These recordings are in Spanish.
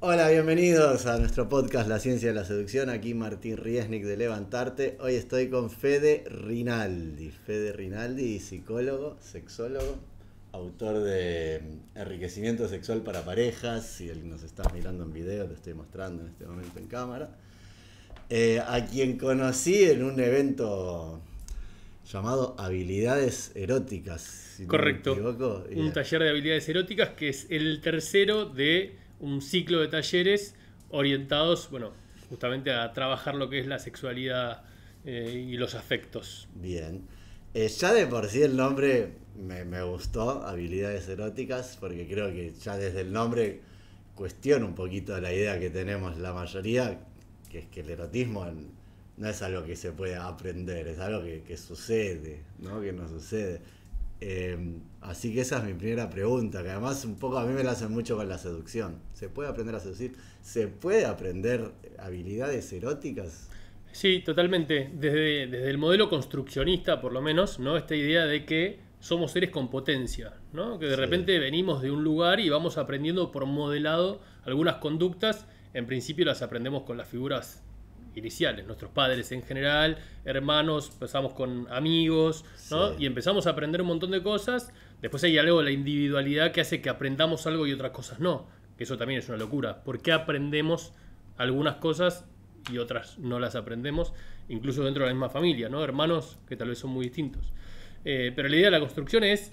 Hola, bienvenidos a nuestro podcast La Ciencia de la Seducción. Aquí Martín Riesnik de Levantarte. Hoy estoy con Fede Rinaldi. Fede Rinaldi, psicólogo, sexólogo, autor de Enriquecimiento Sexual para Parejas. Si nos estás mirando en video, te estoy mostrando en este momento en cámara. A quien conocí en un evento llamado Habilidades Eróticas, si Correcto. no me equivoco. Un taller de habilidades eróticas que es el tercero de un ciclo de talleres orientados, bueno, justamente a trabajar lo que es la sexualidad y los afectos. Bien. Ya de por sí el nombre me gustó, Habilidades Eróticas, porque creo que ya desde el nombre cuestiona un poquito la idea que tenemos la mayoría, que es que el erotismo no es algo que se puede aprender, es algo que sucede, ¿no? Que nos sucede. Así que esa es mi primera pregunta, que además un poco a mí me la hacen mucho con la seducción. ¿Se puede aprender a seducir? ¿Se puede aprender habilidades eróticas? Sí, totalmente. Desde el modelo construccionista, por lo menos, ¿no? Esta idea de que somos seres con potencia, ¿no? Que de Sí. repente venimos de un lugar y vamos aprendiendo por modelado algunas conductas. En principio las aprendemos con las figuras iniciales, nuestros padres en general, hermanos, empezamos con amigos, ¿no? Sí. Y empezamos a aprender un montón de cosas. Después hay algo de la individualidad que hace que aprendamos algo y otras cosas no. Que eso también es una locura. ¿Por qué aprendemos algunas cosas y otras no las aprendemos? Incluso dentro de la misma familia, ¿no? Hermanos que tal vez son muy distintos. Pero la idea de la construcción es,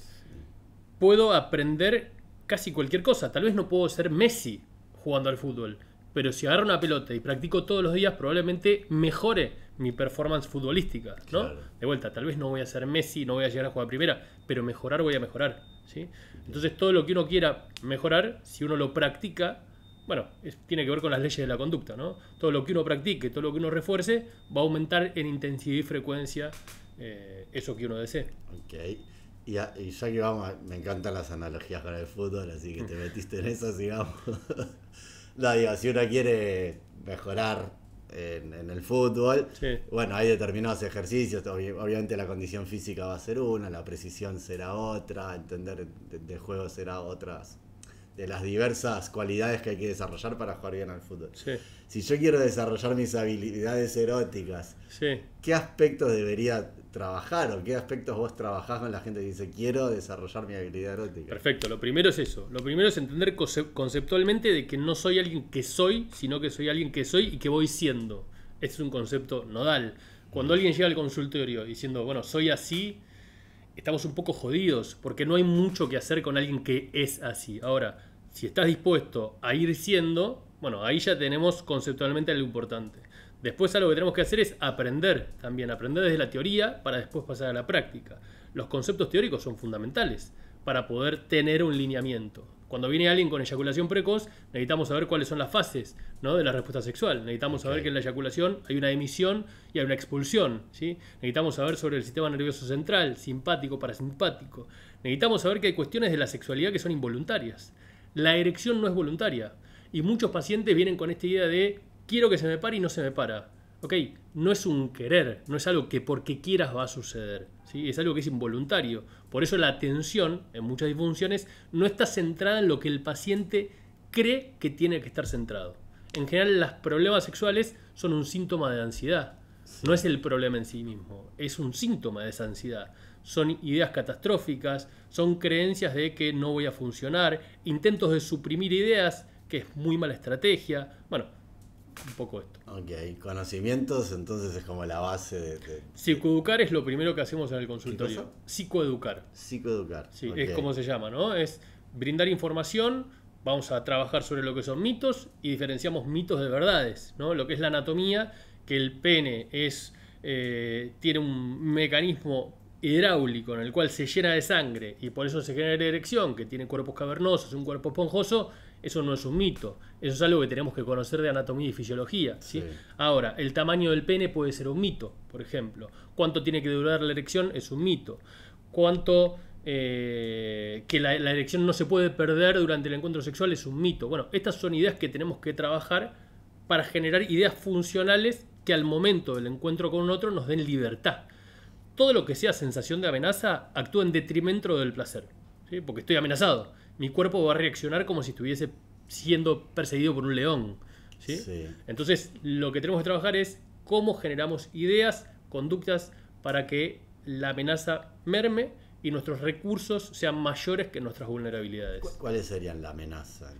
puedo aprender casi cualquier cosa. Tal vez no puedo ser Messi jugando al fútbol, pero si agarro una pelota y practico todos los días, probablemente mejore mi performance futbolística, ¿no? Claro. De vuelta, tal vez no voy a ser Messi, no voy a llegar a jugar primera, pero mejorar voy a mejorar, ¿sí? Entonces todo lo que uno quiera mejorar, si uno lo practica, bueno, tiene que ver con las leyes de la conducta, ¿no? Todo lo que uno practique, todo lo que uno refuerce, va a aumentar en intensidad y frecuencia eso que uno desee. Ok. Y ya que vamos, me encantan las analogías con el fútbol, así que te metiste en eso, sigamos. No, digo, si uno quiere mejorar en el fútbol, Sí. bueno, hay determinados ejercicios, obviamente la condición física va a ser una, la precisión será otra, entender de juego será otras, de las diversas cualidades que hay que desarrollar para jugar bien al fútbol. Sí, Si yo quiero desarrollar mis habilidades eróticas, sí. ¿qué aspectos debería trabajar o qué aspectos vos trabajás con la gente que dice quiero desarrollar mi habilidad erótica? Perfecto, lo primero es eso. Lo primero es entender conceptualmente de que no soy alguien que soy, sino que soy alguien que soy y que voy siendo. Este es un concepto nodal. Cuando alguien llega al consultorio diciendo, bueno, soy así, estamos un poco jodidos, porque no hay mucho que hacer con alguien que es así. Ahora, si estás dispuesto a ir siendo, bueno, ahí ya tenemos conceptualmente algo importante. Después algo que tenemos que hacer es aprender también, aprender desde la teoría para después pasar a la práctica. Los conceptos teóricos son fundamentales para poder tener un lineamiento. Cuando viene alguien con eyaculación precoz, necesitamos saber cuáles son las fases, ¿no?, de la respuesta sexual. Necesitamos saber que en la eyaculación hay una emisión y hay una expulsión, ¿sí? Necesitamos saber sobre el sistema nervioso central, simpático, parasimpático. Necesitamos saber que hay cuestiones de la sexualidad que son involuntarias. La erección no es voluntaria. Y muchos pacientes vienen con esta idea de quiero que se me pare y no se me para. Ok, no es un querer, no es algo que porque quieras va a suceder, ¿sí? Es algo que es involuntario. Por eso la atención en muchas disfunciones no está centrada en lo que el paciente cree que tiene que estar centrado. En general, los problemas sexuales son un síntoma de ansiedad. No es el problema en sí mismo, es un síntoma de esa ansiedad. Son ideas catastróficas, son creencias de que no voy a funcionar, intentos de suprimir ideas, que es muy mala estrategia. Bueno, un poco esto. Ok, conocimientos entonces es como la base de Psicoeducar es lo primero que hacemos en el consultorio. cosa? Psicoeducar. psicoeducar. Sí, Ok. es como se llama, ¿no? Es brindar información, vamos a trabajar sobre lo que son mitos y diferenciamos mitos de verdades, ¿no? Lo que es la anatomía, que el pene tiene un mecanismo hidráulico en el cual se llena de sangre y por eso se genera erección, que tiene cuerpos cavernosos, un cuerpo esponjoso. Eso no es un mito, eso es algo que tenemos que conocer de anatomía y fisiología, ¿sí? Sí. Ahora, el tamaño del pene puede ser un mito, por ejemplo. ¿Cuánto tiene que durar la erección? Es un mito. ¿Cuánto que la erección no se puede perder durante el encuentro sexual? Es un mito. Bueno, estas son ideas que tenemos que trabajar para generar ideas funcionales que al momento del encuentro con un otro nos den libertad. Todo lo que sea sensación de amenaza actúa en detrimento del placer, ¿sí? Porque estoy amenazado. Mi cuerpo va a reaccionar como si estuviese siendo perseguido por un león. ¿Sí? Sí. Entonces, lo que tenemos que trabajar es cómo generamos ideas, conductas para que la amenaza merme y nuestros recursos sean mayores que nuestras vulnerabilidades. ¿Cuáles serían la amenaza?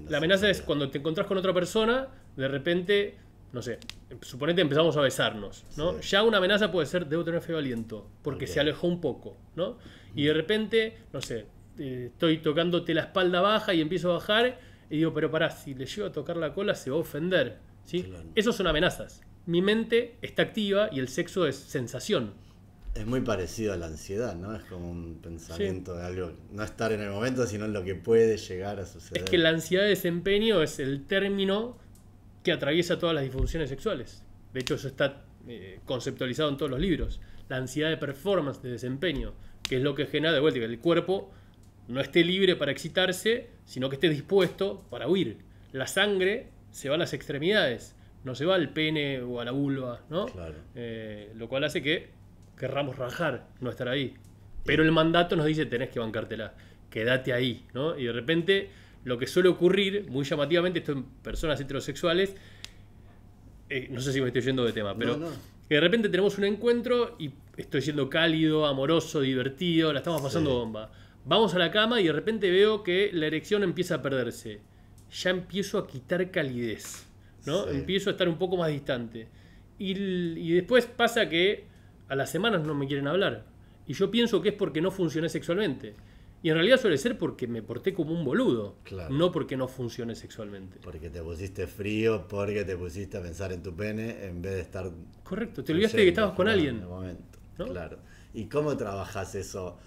La amenaza es cuando te encontrás con otra persona, de repente, no sé, suponete empezamos a besarnos, ¿no? Sí. Ya una amenaza puede ser, debo tener feo aliento, porque Ok. se alejó un poco, ¿no? Y de repente, no sé, estoy tocándote la espalda baja y empiezo a bajar y digo, pero pará, si le llego a tocar la cola se va a ofender, ¿sí? Claro. Esos son amenazas. Mi mente está activa y el sexo es sensación. Es muy parecido a la ansiedad, ¿no? Es como un pensamiento de algo, no estar en el momento, sino en lo que puede llegar a suceder. Es que la ansiedad de desempeño es el término que atraviesa todas las disfunciones sexuales. De hecho, eso está conceptualizado en todos los libros. La ansiedad de performance, de desempeño, que es lo que genera de vuelta que el cuerpo no esté libre para excitarse, sino que esté dispuesto para huir. La sangre se va a las extremidades, no se va al pene o a la vulva, ¿no? Claro. Lo cual hace que querramos rajar, no estar ahí. Pero el mandato nos dice, tenés que bancártela, quédate ahí, ¿no? Y de repente, lo que suele ocurrir, muy llamativamente, esto en personas heterosexuales, no sé si me estoy yendo de tema, pero No. que de repente tenemos un encuentro y estoy siendo cálido, amoroso, divertido, la estamos pasando Sí. bomba. Vamos a la cama y de repente veo que la erección empieza a perderse. Ya empiezo a quitar calidez, ¿no? Sí. Empiezo a estar un poco más distante. Y después pasa que a las semanas no me quieren hablar. Y yo pienso que es porque no funcioné sexualmente. Y en realidad suele ser porque me porté como un boludo. Claro. No porque no funcioné sexualmente. Porque te pusiste frío, porque te pusiste a pensar en tu pene en vez de estar... Correcto, te olvidaste de que estabas con claro, alguien. en el momento, ¿no? claro. ¿Y cómo trabajas eso?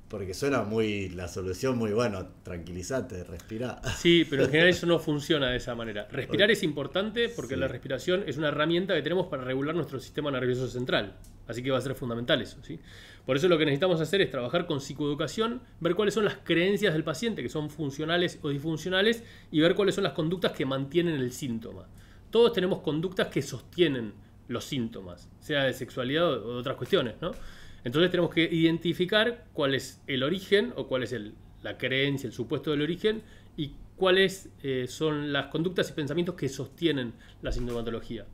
Porque suena muy... La solución muy bueno, tranquilízate, respirá. Sí, pero en general eso no funciona de esa manera. Respirar es importante porque Sí. la respiración es una herramienta que tenemos para regular nuestro sistema nervioso central. Así que va a ser fundamental eso, ¿sí? Por eso lo que necesitamos hacer es trabajar con psicoeducación, ver cuáles son las creencias del paciente, que son funcionales o disfuncionales, y ver cuáles son las conductas que mantienen el síntoma. Todos tenemos conductas que sostienen los síntomas, sea de sexualidad o de otras cuestiones, ¿no? Entonces tenemos que identificar cuál es el origen o cuál es la creencia, el supuesto del origen y cuáles son las conductas y pensamientos que sostienen la sintomatología.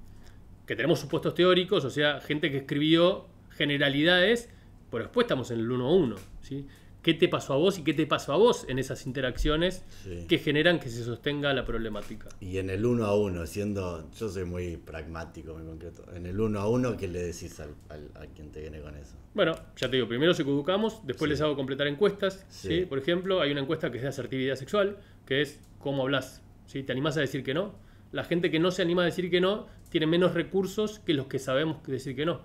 Que tenemos supuestos teóricos, o sea, gente que escribió generalidades, pero después estamos en el 1 a 1, ¿sí? ¿Qué te pasó a vos y qué te pasó a vos en esas interacciones Sí. que generan que se sostenga la problemática? Y en el 1 a 1, siendo... Yo soy muy pragmático, muy concreto. En el 1 a 1, ¿qué le decís a quien te viene con eso? Bueno, ya te digo, primero psicoeducamos, después Sí. les hago completar encuestas. Sí. ¿Sí? Por ejemplo, hay una encuesta que es de asertividad sexual, que es cómo hablas. ¿Sí? ¿Te animás a decir que no? La gente que no se anima a decir que no tiene menos recursos que los que sabemos decir que no.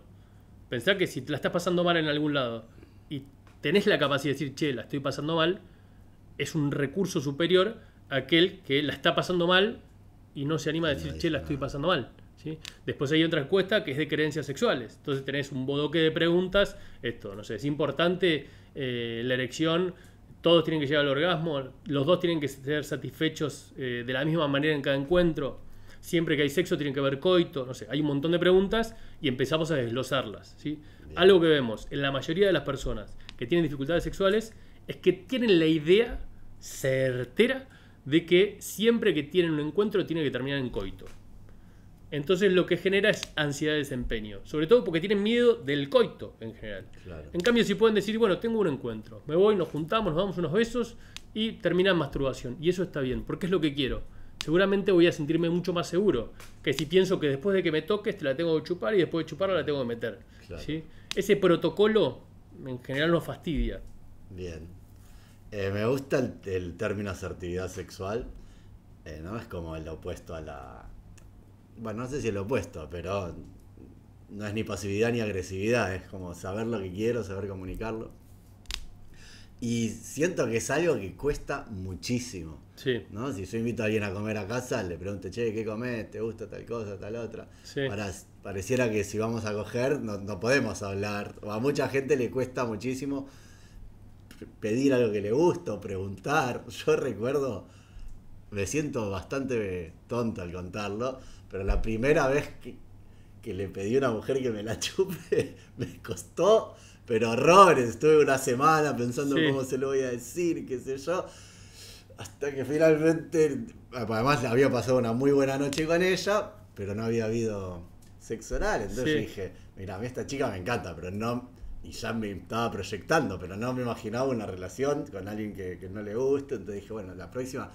Pensá que si te la estás pasando mal en algún lado y tenés la capacidad de decir, che, la estoy pasando mal, es un recurso superior a aquel que la está pasando mal y no se anima a Y no decir, dice che, la estoy nada. pasando mal. ¿Sí? Después hay otra encuesta que es de creencias sexuales. Entonces tenés un bodoque de preguntas. Esto, no sé, es importante la erección, todos tienen que llegar al orgasmo, los dos tienen que ser satisfechos de la misma manera en cada encuentro. Siempre que hay sexo tiene que haber coito, no sé, hay un montón de preguntas y empezamos a desglosarlas, ¿sí? Algo que vemos en la mayoría de las personas que tienen dificultades sexuales es que tienen la idea certera de que siempre que tienen un encuentro tiene que terminar en coito. Entonces lo que genera es ansiedad de desempeño, sobre todo porque tienen miedo del coito en general. Claro. En cambio, si pueden decir, bueno, tengo un encuentro, me voy, nos juntamos, nos damos unos besos y termina en masturbación. Y eso está bien, porque es lo que quiero. Seguramente voy a sentirme mucho más seguro que si pienso que después de que me toques te la tengo que chupar y después de chuparla la tengo que meter. Claro. ¿Sí? Ese protocolo en general nos fastidia. Bien. Me gusta el término asertividad sexual, ¿no? Es como el opuesto a la... Bueno, no sé si el opuesto, pero no es ni pasividad ni agresividad, es como saber lo que quiero, saber comunicarlo. Y siento que es algo que cuesta muchísimo, Sí, ¿no? Si yo invito a alguien a comer a casa, le pregunto, che, ¿qué comés? ¿Te gusta tal cosa, tal otra? sí. Ahora, pareciera que si vamos a coger no podemos hablar, o a mucha gente le cuesta muchísimo pedir algo que le gusta o preguntar. Yo recuerdo, me siento bastante tonto al contarlo, pero la primera vez que le pedí a una mujer que me la chupe, me costó, pero horrores. Estuve una semana pensando Sí. cómo se lo voy a decir, qué sé yo. Hasta que finalmente, además había pasado una muy buena noche con ella, pero no había habido sexo oral. Entonces Sí. yo dije, mira, a mí esta chica me encanta, pero no, y ya me estaba proyectando, pero no me imaginaba una relación con alguien que no le guste. Entonces dije, bueno, la próxima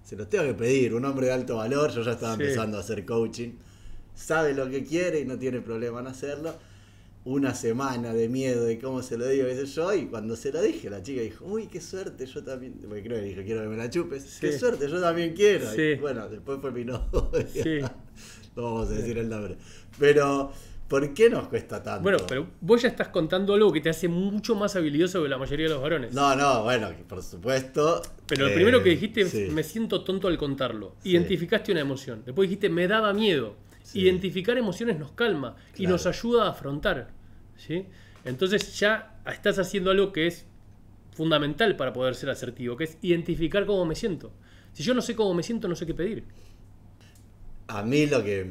se los tengo que pedir, un hombre de alto valor. Yo ya estaba Sí. empezando a hacer coaching, sabe lo que quiere y no tiene problema en hacerlo. Una semana de miedo de cómo se lo digo, qué sé yo, y cuando se lo dije, la chica dijo, uy, qué suerte, yo también, porque creo que dijo, quiero que me la chupes, Sí. qué suerte, yo también quiero. Sí. Y bueno, después fue mi novia, Sí. no vamos a decir el nombre. Pero, ¿por qué nos cuesta tanto? Bueno, pero vos ya estás contando algo que te hace mucho más habilidoso que la mayoría de los varones. No, bueno, por supuesto. Pero lo primero que dijiste es, sí. me siento tonto al contarlo. Sí. Identificaste una emoción. Después dijiste, me daba miedo. Sí. Identificar emociones nos calma y Claro. nos ayuda a afrontar. ¿Sí? Entonces ya estás haciendo algo que es fundamental para poder ser asertivo, que es identificar cómo me siento. Si yo no sé cómo me siento, no sé qué pedir. A mí lo que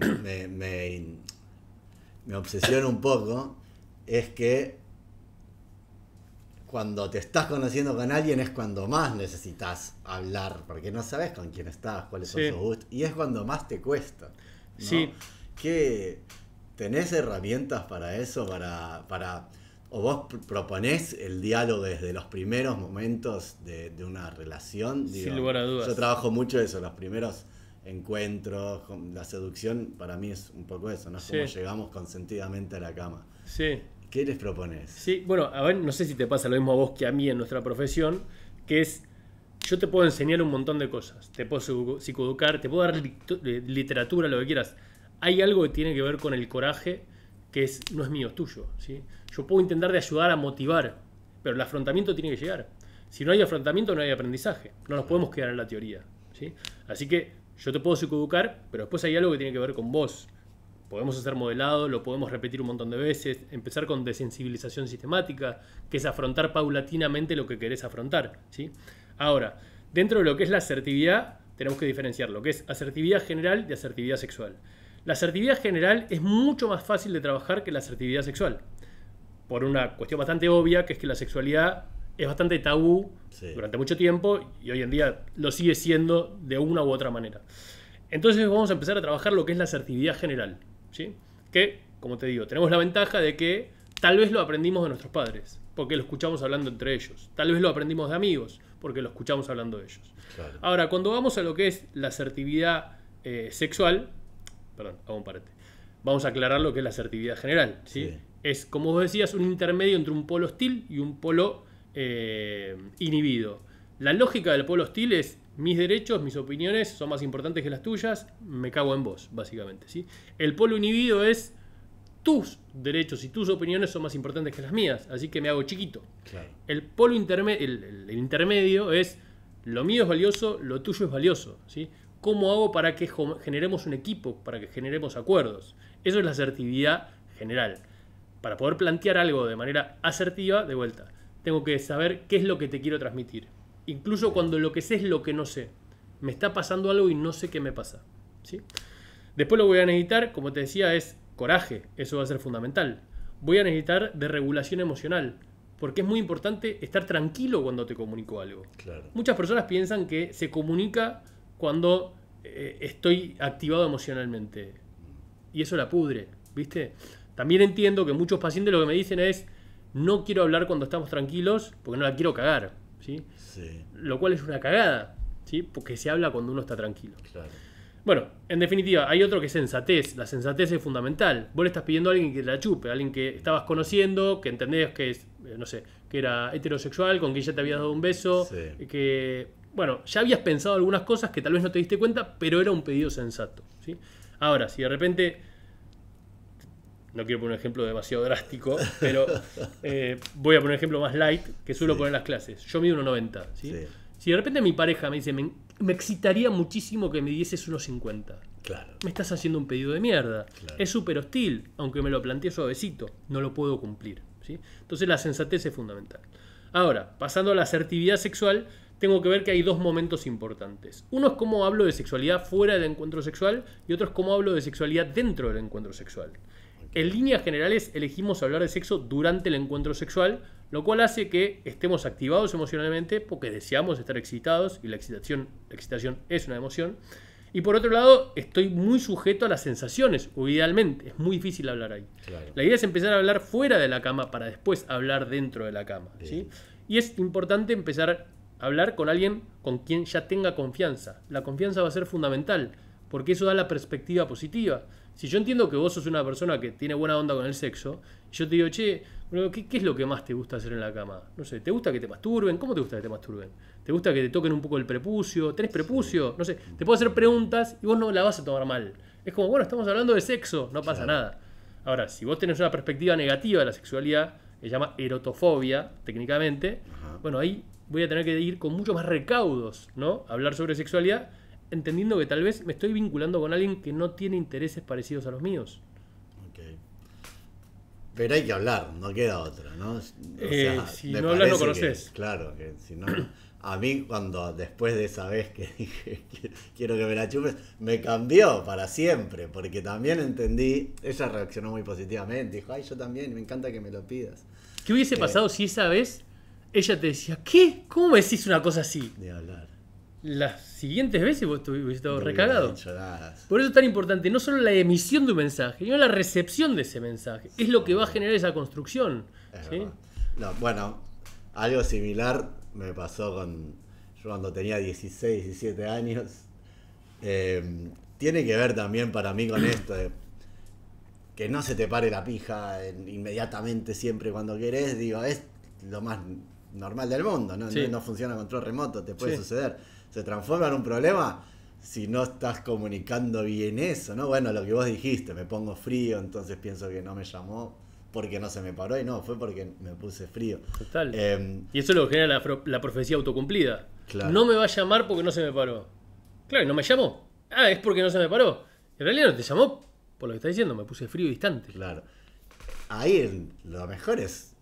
me obsesiona un poco es que cuando te estás conociendo con alguien es cuando más necesitas hablar, porque no sabes con quién estás, cuáles son Sí. sus gustos, y es cuando más te cuesta, ¿no? Sí. ¿Qué, tenés herramientas para eso? ¿O vos proponés el diálogo desde los primeros momentos de una relación? Sin lugar a dudas. Yo trabajo mucho eso, los primeros encuentros, la seducción para mí es un poco eso, ¿no? Es Sí. como llegamos consentidamente a la cama. Sí. ¿Qué les propones? Sí, bueno, a ver, no sé si te pasa lo mismo a vos que a mí en nuestra profesión, que es, yo te puedo enseñar un montón de cosas, te puedo psicoeducar, te puedo dar literatura, lo que quieras. Hay algo que tiene que ver con el coraje, que no es mío, es tuyo, ¿sí? Yo puedo intentar de ayudar a motivar, pero el afrontamiento tiene que llegar. Si no hay afrontamiento, no hay aprendizaje. No nos podemos quedar en la teoría, ¿sí? Así que yo te puedo psicoeducar, pero después hay algo que tiene que ver con vos. Podemos hacer modelado, lo podemos repetir un montón de veces, empezar con desensibilización sistemática, que es afrontar paulatinamente lo que querés afrontar, ¿sí? Ahora, dentro de lo que es la asertividad, tenemos que diferenciar lo que es asertividad general de asertividad sexual. La asertividad general es mucho más fácil de trabajar que la asertividad sexual, por una cuestión bastante obvia, que es que la sexualidad es bastante tabú Sí. durante mucho tiempo y hoy en día lo sigue siendo de una u otra manera. Entonces vamos a empezar a trabajar lo que es la asertividad general, ¿sí? Que, como te digo, tenemos la ventaja de que tal vez lo aprendimos de nuestros padres, porque lo escuchamos hablando entre ellos. Tal vez lo aprendimos de amigos, porque lo escuchamos hablando de ellos. Claro. Ahora, cuando vamos a lo que es la asertividad sexual, perdón, hago un parate. Vamos a aclarar lo que es la asertividad general, ¿sí? Sí. Es, como vos decías, un intermedio entre un polo hostil y un polo inhibido. La lógica del polo hostil es mis derechos, mis opiniones son más importantes que las tuyas, me cago en vos, básicamente, ¿sí? El polo inhibido es tus derechos y tus opiniones son más importantes que las mías, así que me hago chiquito. Claro. El polo el intermedio es lo mío es valioso, lo tuyo es valioso, ¿sí? ¿Cómo hago para que generemos un equipo, para que generemos acuerdos? Eso es la asertividad general. Para poder plantear algo de manera asertiva, de vuelta, tengo que saber qué es lo que te quiero transmitir. Incluso cuando lo que sé es lo que no sé. Me está pasando algo y no sé qué me pasa, ¿sí? Después lo voy a necesitar, como te decía, es coraje. Eso va a ser fundamental. Voy a necesitar de regulación emocional, porque es muy importante estar tranquilo cuando te comunico algo. Claro. Muchas personas piensan que se comunica cuando estoy activado emocionalmente. Y eso la pudre, ¿viste? También entiendo que muchos pacientes lo que me dicen es no quiero hablar cuando estamos tranquilos porque no la quiero cagar, ¿sí? Sí, Lo cual es una cagada, ¿sí? Porque se habla cuando uno está tranquilo. claro. Bueno, en definitiva, hay otro que es sensatez. La sensatez es fundamental. Vos le estás pidiendo a alguien que te la chupe, a alguien que estabas conociendo, que entendés que es, no sé, que era heterosexual, con quien ya te habías dado un beso, Sí. que, bueno, ya habías pensado algunas cosas que tal vez no te diste cuenta, pero era un pedido sensato, ¿sí? Ahora, si de repente, no quiero poner un ejemplo demasiado drástico, pero voy a poner un ejemplo más light, que suelo Sí. poner en las clases. Yo mido 1,90, ¿sí? Sí. Si de repente mi pareja me dice, me excitaría muchísimo que me dieses 1,50. Claro. Me estás haciendo un pedido de mierda. Claro. Es súper hostil, aunque me lo planteé suavecito. No lo puedo cumplir, ¿sí? Entonces la sensatez es fundamental. Ahora, pasando a la asertividad sexual, tengo que ver que hay dos momentos importantes. Uno es cómo hablo de sexualidad fuera del encuentro sexual y otro es cómo hablo de sexualidad dentro del encuentro sexual. en líneas generales elegimos hablar de sexo durante el encuentro sexual, lo cual hace que estemos activados emocionalmente porque deseamos estar excitados y la excitación es una emoción. Y por otro lado, estoy muy sujeto a las sensaciones, o idealmente, es muy difícil hablar ahí. Claro. La idea es empezar a hablar fuera de la cama para después hablar dentro de la cama, ¿sí? Y es importante empezar a hablar con alguien con quien ya tenga confianza. La confianza va a ser fundamental, porque eso da la perspectiva positiva. Si yo entiendo que vos sos una persona que tiene buena onda con el sexo, yo te digo, che, ¿qué es lo que más te gusta hacer en la cama? No sé, ¿te gusta que te masturben? ¿Cómo te gusta que te masturben? ¿Te gusta que te toquen un poco el prepucio? ¿Tenés prepucio? No sé, te puedo hacer preguntas y vos no la vas a tomar mal. Es como, bueno, estamos hablando de sexo, no pasa nada. Ahora, si vos tenés una perspectiva negativa de la sexualidad, que se llama erotofobia, técnicamente, bueno, ahí voy a tener que ir con muchos más recaudos, ¿no? Hablar sobre sexualidad, entendiendo que tal vez me estoy vinculando con alguien que no tiene intereses parecidos a los míos. Okay. Pero hay que hablar, no queda otra, ¿no? O sea, si no hablas no conoces. Claro, que si no... A mí cuando después de esa vez que dije quiero que me la chupes, me cambió para siempre, porque también entendí, ella reaccionó muy positivamente, dijo, ay, yo también, me encanta que me lo pidas. ¿Qué hubiese pasado si esa vez ella te decía, ¿qué? ¿Cómo me decís una cosa así? De hablar. Las siguientes veces vos hubieses estado recagado. Nada. Por eso es tan importante no solo la emisión de un mensaje, sino la recepción de ese mensaje. Es lo que va a generar esa construcción. ¿Sí? No, bueno, algo similar me pasó yo cuando tenía 16, 17 años. Tiene que ver también para mí con esto de que no se te pare la pija inmediatamente siempre cuando querés. Digo, es lo más normal del mundo, ¿no? Sí. No funciona a control remoto, te puede suceder. Se transforma en un problema si no estás comunicando bien eso, ¿no? Bueno, lo que vos dijiste, me pongo frío, entonces pienso que no me llamó porque no se me paró y no, fue porque me puse frío. Total. Y eso es lo que genera la profecía autocumplida. Claro. No me va a llamar porque no se me paró. Claro, y no me llamó. Ah, es porque no se me paró. En realidad no te llamó por lo que está diciendo, me puse frío y distante. Claro. Ahí lo mejor es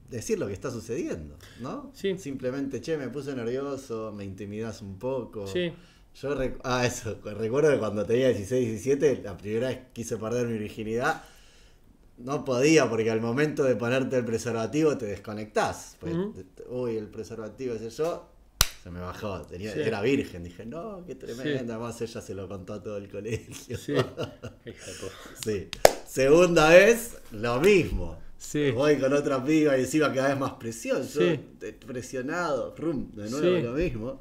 decir lo que está sucediendo, ¿no? Sí. Simplemente, che, me puse nervioso, me intimidas un poco. Sí. Yo recuerdo que cuando tenía 16, 17, la primera vez quise perder mi virginidad, no podía porque al momento de ponerte el preservativo te desconectás. Pues, uy, el preservativo, ese yo, se me bajó, era virgen. Dije, no, qué tremenda. Además ella se lo contó a todo el colegio. Sí. Sí. Segunda vez, lo mismo. Sí. Voy con otra piba y encima cada vez más presión. Yo presionado, de nuevo lo mismo.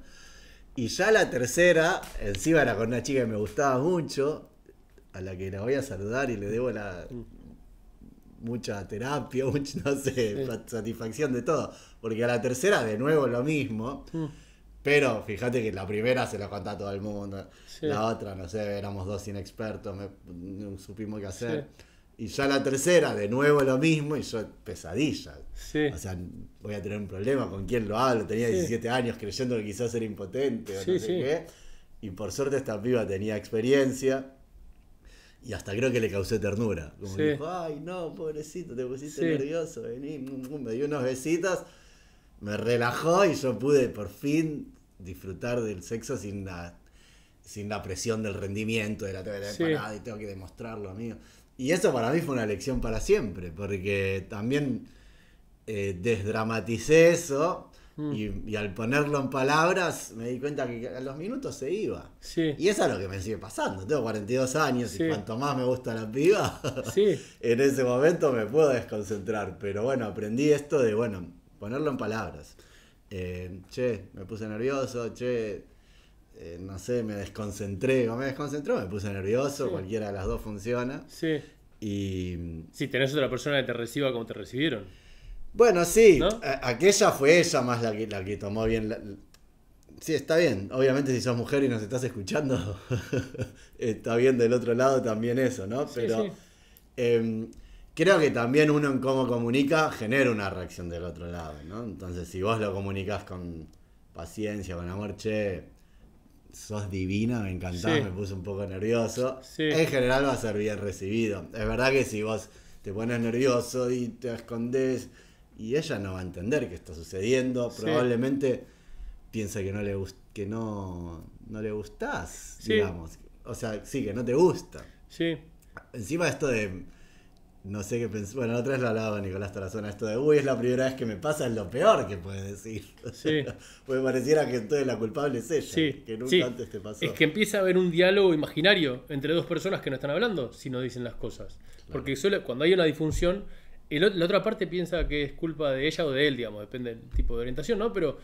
Y ya la tercera, encima era con una chica que me gustaba mucho, a la que la voy a saludar y le debo mucha terapia, no sé, satisfacción de todo. Porque a la tercera de nuevo lo mismo. Pero fíjate que la primera se lo contó a todo el mundo. Sí. La otra, no sé, éramos dos inexpertos, no supimos qué hacer. Sí. Y ya la tercera, de nuevo lo mismo, y yo, pesadilla. Sí. O sea, voy a tener un problema, ¿con quién lo hablo? Tenía 17 años creyendo que quizás era impotente o no sé qué. Y por suerte esta piba tenía experiencia. Y hasta creo que le causé ternura. Como dijo, ay, no, pobrecito, te pusiste nervioso, vení. Me dio unos besitos, me relajó y yo pude por fin disfrutar del sexo sin la presión del rendimiento, de la parada y tengo que demostrarlo, amigo. Y eso para mí fue una lección para siempre, porque también desdramaticé eso y al ponerlo en palabras me di cuenta que a los minutos se iba. Sí. Y eso es lo que me sigue pasando. Tengo 42 años y cuanto más me gusta la piba, en ese momento me puedo desconcentrar. Pero bueno, aprendí esto de, ponerlo en palabras. Che, me puse nervioso, no sé, me desconcentré. O me desconcentró, me puse nervioso, cualquiera de las dos funciona. Sí. Y... Si tenés otra persona que te reciba como te recibieron. Bueno, sí, ¿no? Aquella fue ella más la que tomó bien. Sí, está bien. Obviamente si sos mujer y nos estás escuchando, está bien del otro lado también eso, ¿no? Pero creo que también uno en cómo comunica genera una reacción del otro lado, ¿no? Entonces si vos lo comunicás con paciencia, con amor, che, sos divina, me encantás, me puse un poco nervioso. En general va a ser bien recibido. Es verdad que si vos te pones nervioso y te escondés, y ella no va a entender qué está sucediendo, probablemente piensa que no le gustás, digamos. O sea, que no te gusta. Sí. Encima esto de no sé qué pensar. Bueno, la otra vez lo hablaba Nicolás Tarazona, esto de, uy, es la primera vez que me pasa, es lo peor que puedes decir. Sí. Porque pareciera que entonces la culpable es ella, Sí, que nunca sí. antes te pasó. Es que empieza a haber un diálogo imaginario entre dos personas que no están hablando si no dicen las cosas. Porque cuando hay una disfunción, la otra parte piensa que es culpa de ella o de él, digamos, depende del tipo de orientación, ¿no? Pero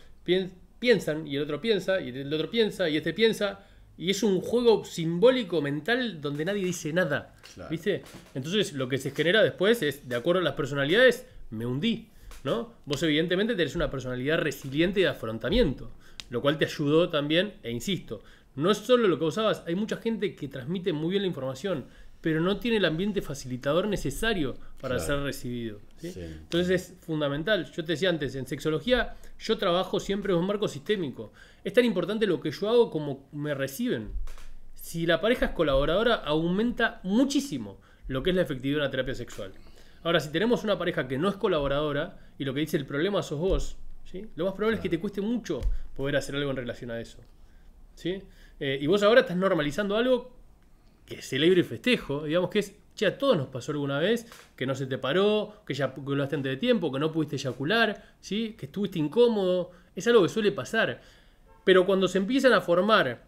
piensan, y el otro piensa, y el otro piensa, y este piensa, y es un juego simbólico mental donde nadie dice nada, Claro. ¿viste? Entonces lo que se genera después es, de acuerdo a las personalidades, me hundí, ¿no? Vos evidentemente tenés una personalidad resiliente de afrontamiento, lo cual te ayudó también, e insisto, no es solo lo que usabas, hay mucha gente que transmite muy bien la información, pero no tiene el ambiente facilitador necesario para Claro. ser recibido, ¿sí? Sí. Entonces es fundamental. Yo te decía antes, en sexología yo trabajo siempre en un marco sistémico. Es tan importante lo que yo hago como me reciben. Si la pareja es colaboradora, aumenta muchísimo lo que es la efectividad de una terapia sexual. Ahora, si tenemos una pareja que no es colaboradora y lo que dice el problema sos vos, ¿sí? Lo más probable es que te cueste mucho poder hacer algo en relación a eso, ¿sí? Y vos ahora estás normalizando algo que celebro y festejo, digamos que es, che, a todos nos pasó alguna vez que no se te paró, que eyaculaste antes de tiempo, que no pudiste eyacular, ¿sí? Que estuviste incómodo, es algo que suele pasar. Pero cuando se empiezan a formar,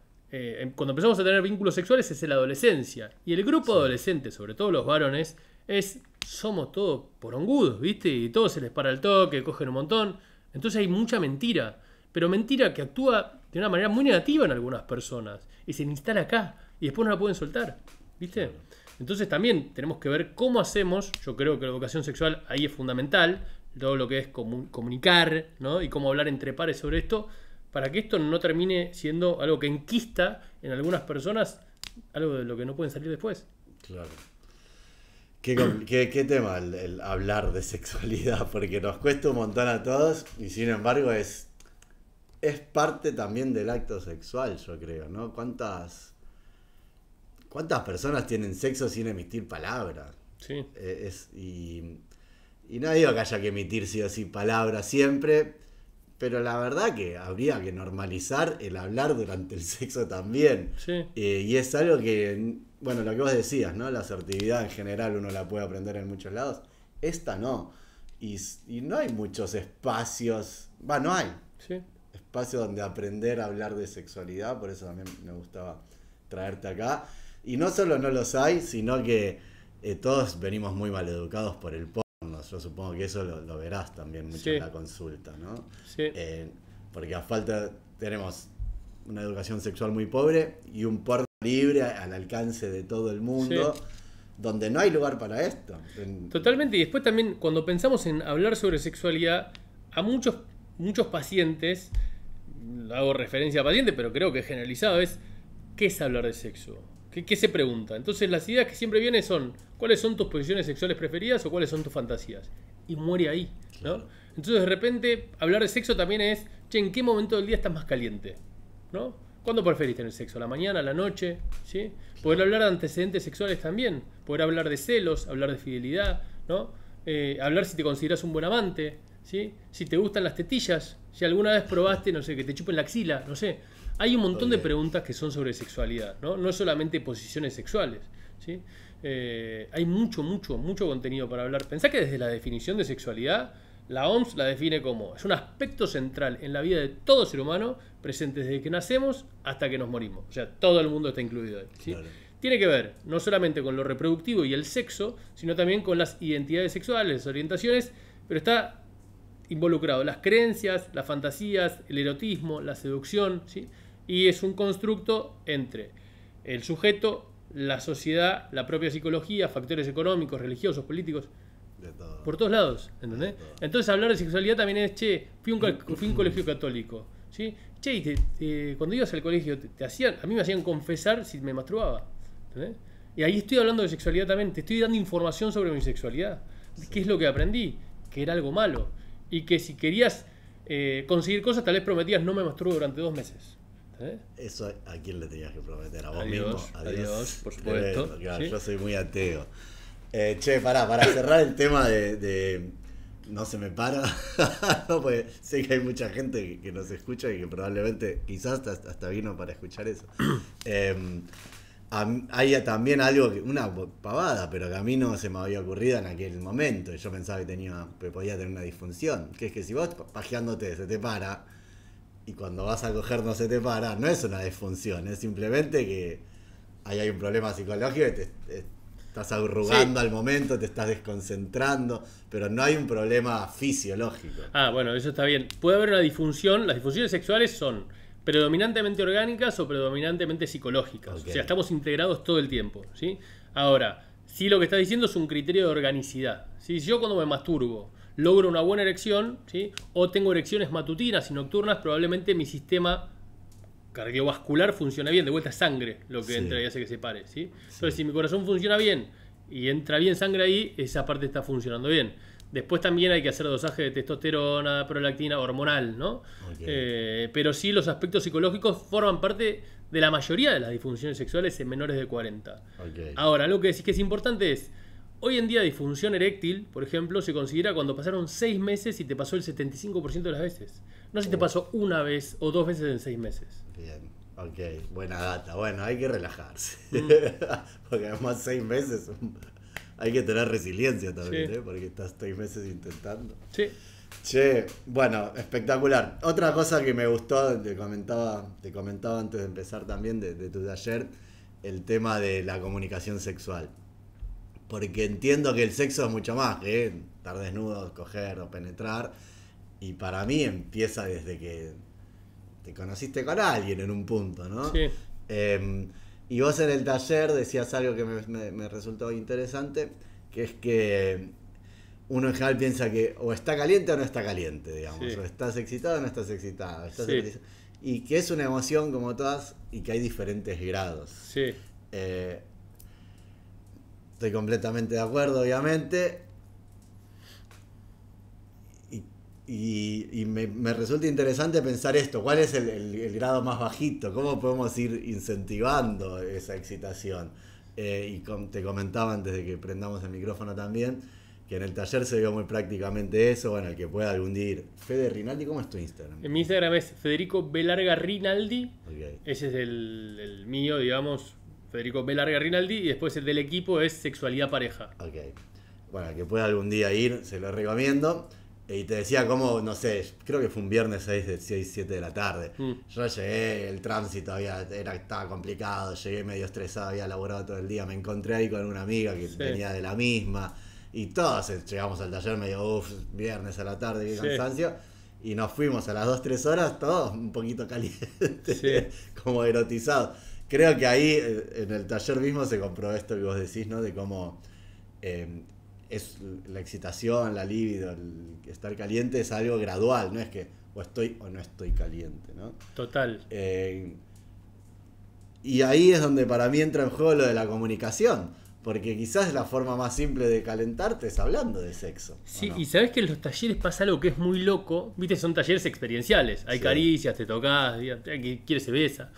cuando empezamos a tener vínculos sexuales es en la adolescencia. Y el grupo de adolescentes, sobre todo los varones, somos todos porongudos, ¿viste? Y todos se les para el toque, cogen un montón. Entonces hay mucha mentira, pero mentira que actúa de una manera muy negativa en algunas personas y se instala acá y después no la pueden soltar, ¿viste? Entonces también tenemos que ver cómo hacemos. Yo creo que la educación sexual ahí es fundamental, todo lo que es comunicar, ¿no? Y cómo hablar entre pares sobre esto, para que esto no termine siendo algo que enquista en algunas personas, algo de lo que no pueden salir después. Claro. ¿Qué tema el hablar de sexualidad? Porque nos cuesta un montón a todos y sin embargo es parte también del acto sexual, yo creo, ¿no? ¿Cuántas personas tienen sexo sin emitir palabras? Sí. Y no digo que haya que emitir sí o sí palabras siempre, pero la verdad que habría que normalizar el hablar durante el sexo también. Sí. Y es algo que, bueno, lo que vos decías, ¿no? La asertividad en general uno la puede aprender en muchos lados. Esta no. Y no hay muchos espacios, no hay Sí. espacios donde aprender a hablar de sexualidad, por eso también me gustaba traerte acá. Y no solo no los hay, sino que todos venimos muy mal educados por el porno. Yo supongo que eso lo verás también mucho Sí. en la consulta, ¿no? Sí. Porque a falta tenemos una educación sexual muy pobre y un porno libre al alcance de todo el mundo, Sí. donde no hay lugar para esto. Totalmente. Y después también, cuando pensamos en hablar sobre sexualidad, a muchos pacientes, hago referencia a pacientes, pero creo que generalizado es, ¿qué es hablar de sexo? ¿Qué se pregunta? Entonces las ideas que siempre vienen son, ¿cuáles son tus posiciones sexuales preferidas o cuáles son tus fantasías? Y muere ahí, ¿no? Claro. Entonces de repente, hablar de sexo también es, che, ¿en qué momento del día estás más caliente? ¿No? ¿Cuándo preferís tener sexo? ¿A la mañana, a la noche? ¿Sí? Poder hablar de antecedentes sexuales también. Poder hablar de celos, hablar de fidelidad, ¿no? Hablar si te consideras un buen amante, ¿sí? Si te gustan las tetillas, si alguna vez probaste, no sé, que te chupen la axila, no sé. Hay un montón de preguntas que son sobre sexualidad, ¿no? No es solamente posiciones sexuales, ¿sí? Hay mucho contenido para hablar. Pensá que desde la definición de sexualidad, la OMS la define como es un aspecto central en la vida de todo ser humano, presente desde que nacemos hasta que nos morimos. O sea, todo el mundo está incluido ahí, ¿sí? Claro. Tiene que ver no solamente con lo reproductivo y el sexo, sino también con las identidades sexuales, las orientaciones, pero está involucrado las creencias, las fantasías, el erotismo, la seducción, ¿sí? Y es un constructo entre el sujeto, la sociedad, la propia psicología, factores económicos, religiosos, políticos, De todo. por todos lados, ¿entendés? Entonces hablar de sexualidad también es, che, fui a un colegio católico, ¿sí? Che, y cuando ibas al colegio a mí me hacían confesar si me masturbaba, ¿entendés? Y ahí estoy hablando de sexualidad también, te estoy dando información sobre mi sexualidad. ¿Qué es lo que aprendí? Que era algo malo. Y que si querías conseguir cosas, tal vez prometías no me masturbo durante 2 meses. Eso a quién le tenías que prometer, a vos A Dios, mismo. a Dios, por supuesto. Tremendo, claro, ¿Sí? yo soy muy ateo. Che, para cerrar el tema de no se me para, no, pues sé que hay mucha gente que nos escucha y que probablemente quizás hasta vino para escuchar eso. hay también algo, una pavada, pero que a mí no se me había ocurrido en aquel momento. Yo pensaba que podía tener una disfunción. Que es que si vos pajeándote se te para, y cuando vas a coger no se te para, no es una disfunción, es simplemente que ahí hay un problema psicológico y te estás arrugando al momento, te estás desconcentrando, pero no hay un problema fisiológico. Ah, bueno, eso está bien. Puede haber una disfunción. Las disfunciones sexuales son predominantemente orgánicas o predominantemente psicológicas. Okay. O sea, estamos integrados todo el tiempo, ¿sí? Ahora, sí, lo que estás diciendo es un criterio de organicidad, ¿sí? Si yo cuando me masturbo logro una buena erección, ¿sí? O tengo erecciones matutinas y nocturnas, probablemente mi sistema cardiovascular funciona bien. De vuelta, sangre lo que entra y hace que se pare, ¿sí? Entonces, si mi corazón funciona bien y entra bien sangre ahí, esa parte está funcionando bien. Después también hay que hacer dosaje de testosterona, prolactina, hormonal, ¿no? Okay. Pero sí, los aspectos psicológicos forman parte de la mayoría de las disfunciones sexuales en menores de 40. Okay. Ahora, lo que decís que es importante es, hoy en día disfunción eréctil, por ejemplo, se considera cuando pasaron 6 meses y te pasó el 75% de las veces. No si te pasó una vez o 2 veces en 6 meses. Bien, ok, buena data. Bueno, hay que relajarse. Porque además 6 meses... Hay que tener resiliencia también, sí. Porque estás 6 meses intentando. Sí. Che, bueno, espectacular. Otra cosa que me gustó, te comentaba antes de empezar también de tu taller, el tema de la comunicación sexual. Porque entiendo que el sexo es mucho más que estar desnudo, coger o penetrar. Y para mí empieza desde que te conociste con alguien en un punto, ¿no? Sí. Y vos en el taller decías algo que me resultó interesante, que es que uno en general piensa que o está caliente o no está caliente, digamos. Sí. O estás excitado o no estás excitado. Y que es una emoción como todas y que hay diferentes grados. Sí. Estoy completamente de acuerdo, obviamente. Y me resulta interesante pensar esto, ¿cuál es el grado más bajito? ¿Cómo podemos ir incentivando esa excitación? Te comentaba antes de que prendamos el micrófono también, que en el taller se vio muy prácticamente eso, bueno, el que pueda algún día ir. Fede Rinaldi, ¿cómo es tu Instagram? En mi Instagram es Federico B. Larga Rinaldi, okay. Ese es el mío, digamos, Federico B. Larga Rinaldi, y después el del equipo es Sexualidad Pareja. Ok, bueno, el que pueda algún día ir, se lo recomiendo. Y te decía cómo, no sé, creo que fue un viernes 7 de la tarde. Yo llegué, el tránsito estaba complicado, llegué medio estresado, había laburado todo el día. Me encontré ahí con una amiga que venía de la misma. Y todos llegamos al taller medio, viernes a la tarde, qué cansancio. Y nos fuimos a las 2-3 horas, todos un poquito calientes, como erotizados. Creo que ahí, en el taller mismo, se comprobó esto que vos decís, ¿no? De cómo... es la excitación, la libido, el estar caliente es algo gradual, no es que o estoy o no estoy caliente, ¿no? Total. Y ahí es donde para mí entra en juego lo de la comunicación, porque quizás la forma más simple de calentarte es hablando de sexo. Sí, ¿no? Y sabes que en los talleres pasa algo que es muy loco, viste, son talleres experienciales, hay caricias, te tocas, quieres se besa,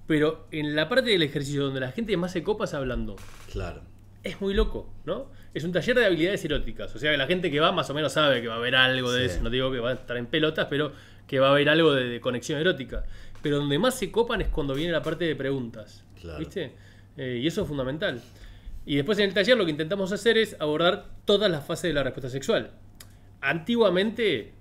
pero en la parte del ejercicio donde la gente más se copa es hablando. Claro. Es muy loco, ¿no? Es un taller de habilidades eróticas. O sea que la gente que va más o menos sabe que va a haber algo de eso. No digo que va a estar en pelotas, pero que va a haber algo de conexión erótica. Pero donde más se copan es cuando viene la parte de preguntas. Claro. ¿Viste? Y eso es fundamental. Y después en el taller lo que intentamos hacer es abordar todas las fases de la respuesta sexual. Antiguamente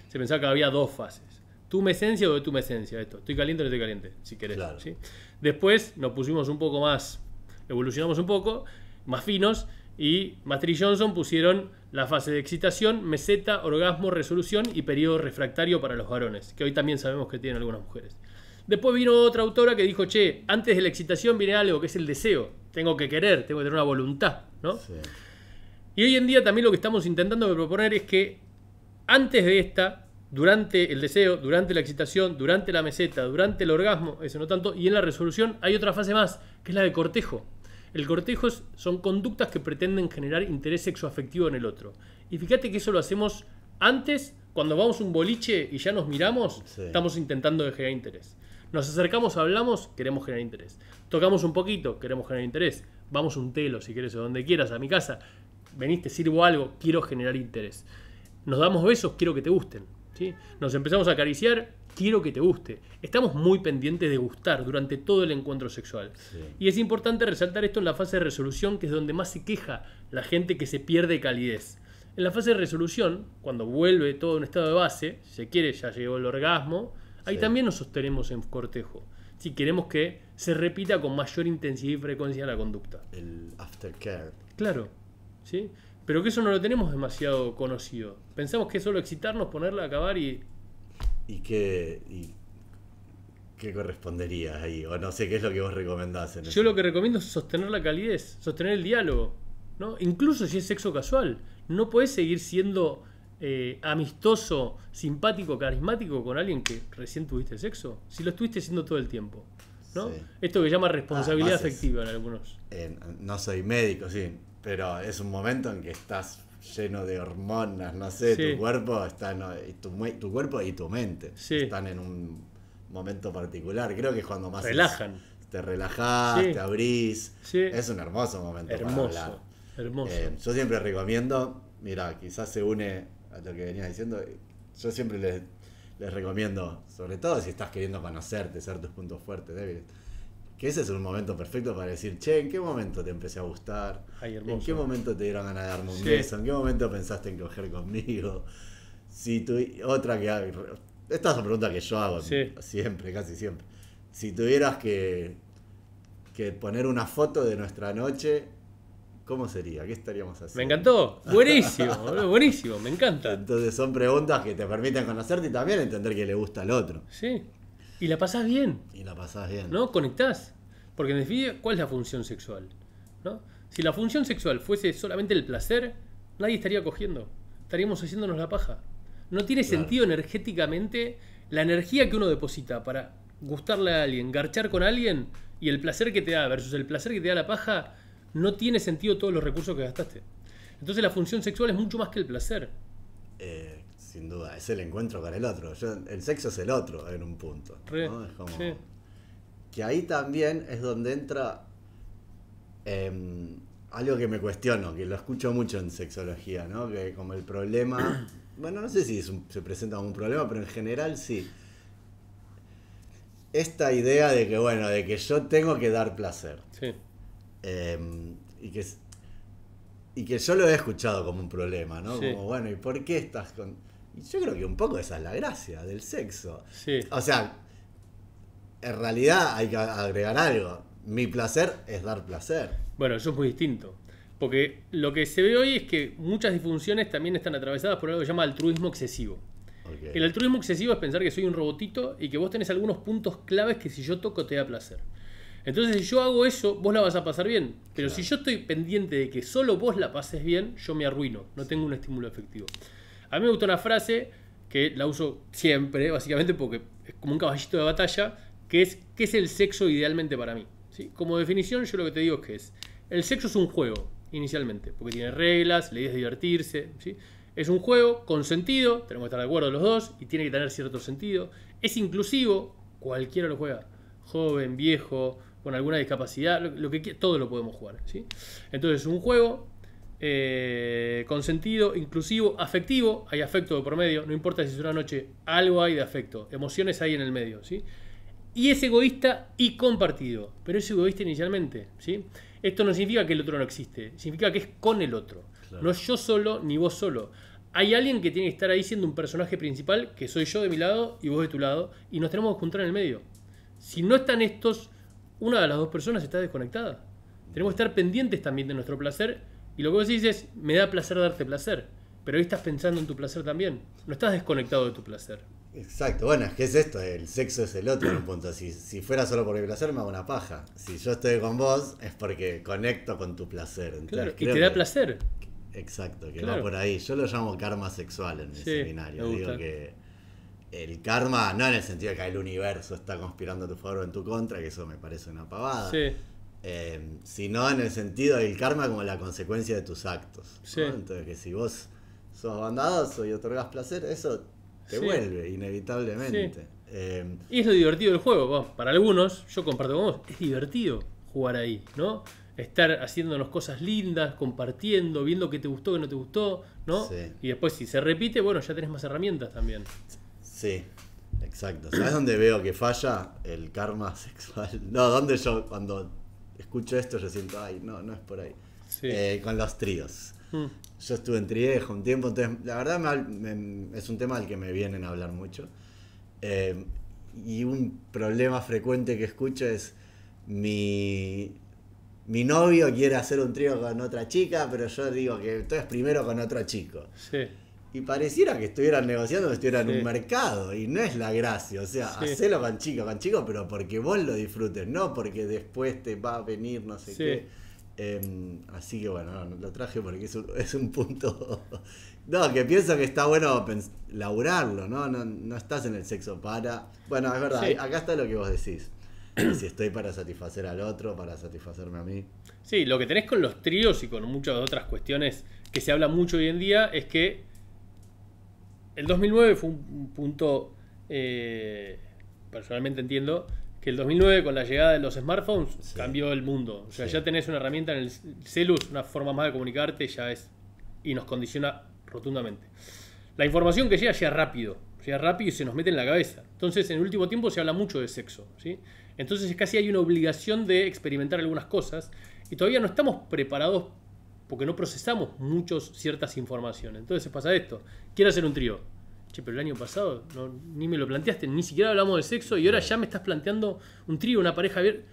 se pensaba que había 2 fases. Tu mesencia o de tu mesencia. Esto. Estoy caliente o no estoy caliente, si querés. Claro. ¿Sí? Después nos pusimos un poco más... Evolucionamos un poco, más finos, y Master y Johnson pusieron la fase de excitación, meseta, orgasmo, resolución y periodo refractario para los varones, que hoy también sabemos que tienen algunas mujeres. Después vino otra autora que dijo, che, antes de la excitación viene algo que es el deseo. Tengo que querer, tengo que tener una voluntad, ¿no? Sí. Y hoy en día también lo que estamos intentando proponer es que antes de esta, durante el deseo, durante la excitación, durante la meseta, durante el orgasmo, eso no tanto, y en la resolución hay otra fase más, que es la de cortejo. El cortejo son conductas que pretenden generar interés sexoafectivo en el otro. Y fíjate que eso lo hacemos antes, cuando vamos a un boliche y ya nos miramos, estamos intentando generar interés. Nos acercamos, hablamos, queremos generar interés. Tocamos un poquito, queremos generar interés. Vamos a un telo, si querés, o donde quieras, a mi casa. Venís, te sirvo algo, quiero generar interés. Nos damos besos, quiero que te gusten. ¿Sí? Nos empezamos a acariciar, quiero que te guste. Estamos muy pendientes de gustar durante todo el encuentro sexual. Sí. Y es importante resaltar esto en la fase de resolución, que es donde más se queja la gente que se pierde calidez. En la fase de resolución, cuando vuelve todo a un estado de base, si se quiere, ya llegó el orgasmo, ahí Sí. también nos sostenemos en cortejo. Si queremos que se repita con mayor intensidad y frecuencia la conducta. El aftercare. Claro, ¿sí? Pero que eso no lo tenemos demasiado conocido. Pensamos que es solo excitarnos, ponerla, acabar y... ¿Y qué correspondería ahí? O no sé, ¿qué es lo que vos recomendás en eso? Yo lo que recomiendo es sostener la calidez, sostener el diálogo, ¿no? Incluso si es sexo casual. No podés seguir siendo amistoso, simpático, carismático con alguien que recién tuviste sexo, si lo estuviste haciendo todo el tiempo, ¿no? Sí. Esto que llama responsabilidad Además afectiva en algunos. No soy médico, sí, pero es un momento en que estás lleno de hormonas, no sé, Sí. tu cuerpo está, y tu cuerpo y tu mente Sí. están en un momento particular. Creo que es cuando más Relajan. te relajás, Sí. te abrís. Sí. Es un hermoso momento para hablar. Hermoso, hermoso. Yo siempre recomiendo, mira, quizás se une a lo que venías diciendo, yo siempre les recomiendo, sobre todo si estás queriendo conocerte, ser tus puntos fuertes, débiles, que ese es un momento perfecto para decir, che, ¿en qué momento te empecé a gustar? Ay, hermoso. ¿En qué momento te dieron ganas de darme un Sí. beso? ¿En qué momento pensaste en coger conmigo? Si otra que hago, esta es una pregunta que yo hago Sí. siempre, casi siempre. Si tuvieras que poner una foto de nuestra noche, ¿cómo sería? ¿Qué estaríamos haciendo? Me encantó. Buenísimo, boludo, buenísimo. Me encanta. Entonces son preguntas que te permiten conocerte y también entender que le gusta al otro. Sí. Y la pasás bien, Y la pasás bien. ¿no? Conectás. Porque en definitiva, ¿cuál es la función sexual? ¿No? Si la función sexual fuese solamente el placer, nadie estaría cogiendo. Estaríamos haciéndonos la paja. No tiene Claro. sentido energéticamente la energía que uno deposita para gustarle a alguien, garchar con alguien y el placer que te da versus el placer que te da la paja, no tiene sentido todos los recursos que gastaste. Entonces la función sexual es mucho más que el placer. Sin duda, es el encuentro con el otro. El sexo es el otro en un punto. Re, ¿no? Es como sí. que ahí también es donde entra algo que me cuestiono, que lo escucho mucho en sexología, ¿no? Que como el problema, bueno, no sé si se presenta como un problema, pero en general sí. Esta idea de que, bueno, de que yo tengo que dar placer. Sí. Y que yo lo he escuchado como un problema, ¿no? Sí. Como, bueno, ¿y por qué estás con...? Y yo creo que un poco esa es la gracia del sexo. Sí. O sea, en realidad hay que agregar algo. Mi placer es dar placer. Bueno, eso es muy distinto. Porque lo que se ve hoy es que muchas disfunciones también están atravesadas por algo que se llama altruismo excesivo. Okay. El altruismo excesivo es pensar que soy un robotito y que vos tenés algunos puntos claves que si yo toco te da placer. Entonces, si yo hago eso, vos la vas a pasar bien. Pero Claro. si yo estoy pendiente de que solo vos la pases bien, yo me arruino. No tengo un estímulo efectivo. A mí me gusta una frase que la uso siempre, básicamente porque es como un caballito de batalla, que es ¿qué es el sexo idealmente para mí? ¿Sí? Como definición, yo lo que te digo es que el sexo es un juego, inicialmente, porque tiene reglas, la idea es divertirse, ¿sí? Es un juego con sentido, tenemos que estar de acuerdo los dos, y tiene que tener cierto sentido. Es inclusivo, cualquiera lo juega, joven, viejo, con alguna discapacidad, todo lo podemos jugar, ¿sí? Entonces es un juego con sentido, inclusivo, afectivo, hay afecto de por medio, no importa si es una noche, algo hay de afecto, emociones hay en el medio, ¿sí? Y es egoísta y compartido, pero es egoísta inicialmente, ¿sí? Esto no significa que el otro no existe, significa que es con el otro. Claro. No es yo solo ni vos solo. Hay alguien que tiene que estar ahí siendo un personaje principal, que soy yo de mi lado y vos de tu lado, y nos tenemos que juntar en el medio. Si no están estos, una de las dos personas está desconectada. Tenemos que estar pendientes también de nuestro placer, y lo que vos decís es, me da placer darte placer, pero ahí estás pensando en tu placer también. No estás desconectado de tu placer. Exacto, bueno, es que es esto, el sexo es el otro en un punto. Si fuera solo por mi placer, me hago una paja. Si yo estoy con vos, es porque conecto con tu placer. Entonces, Claro, y creo te da que- placer. Exacto, que Claro. va por ahí. Yo lo llamo karma sexual en mi Sí, seminario. me Digo gusta. que el karma, no en el sentido de que el universo está conspirando a tu favor o en tu contra, que eso me parece una pavada. Sí, Sino en el sentido del karma como la consecuencia de tus actos. ¿no? Sí. Entonces, que si vos sos bondadoso y otorgás placer, eso te Sí. vuelve, inevitablemente. Sí. Y es lo divertido del juego. Bueno, para algunos, yo comparto con vos, es divertido jugar ahí, ¿no? Estar haciéndonos cosas lindas, compartiendo, viendo qué te gustó, qué no te gustó, ¿no? Sí. Y después si se repite, bueno, ya tenés más herramientas también. Sí. Exacto. ¿Sabes dónde veo que falla el karma sexual? No, donde yo cuando escucho esto yo siento, ay, no, no es por ahí. Sí. Con los tríos. Mm. Yo estuve en triejo un tiempo, entonces la verdad es un tema al que me vienen a hablar mucho. Y un problema frecuente que escucho es mi novio quiere hacer un trío con otra chica, pero yo digo que entonces primero con otro chico. Sí. Y pareciera que estuvieran negociando, que estuvieran en Sí. un mercado, y no es la gracia, o sea, Sí. hacelo con chicos, pero porque vos lo disfrutes, no porque después te va a venir no sé Sí. qué. Así que bueno, no, lo traje porque es un punto. No, que pienso que está bueno laburarlo, ¿no? No estás en el sexo para. Bueno, es verdad, Sí. acá está lo que vos decís. Si estoy para satisfacer al otro, para satisfacerme a mí. Sí, lo que tenés con los tríos y con muchas otras cuestiones que se habla mucho hoy en día es que el 2009 fue un punto, personalmente entiendo, que el 2009 con la llegada de los smartphones Sí. cambió el mundo. O sea, Sí. ya tenés una herramienta en el celu, una forma más de comunicarte, y nos condiciona rotundamente. La información que llega rápido y se nos mete en la cabeza. Entonces, en el último tiempo se habla mucho de sexo, ¿sí? Entonces casi hay una obligación de experimentar algunas cosas y todavía no estamos preparados porque no procesamos ciertas informaciones. Entonces pasa esto, quiero hacer un trío. Che, pero el año pasado ni me lo planteaste, ni siquiera hablamos de sexo y ahora ya me estás planteando un trío, una pareja abierta.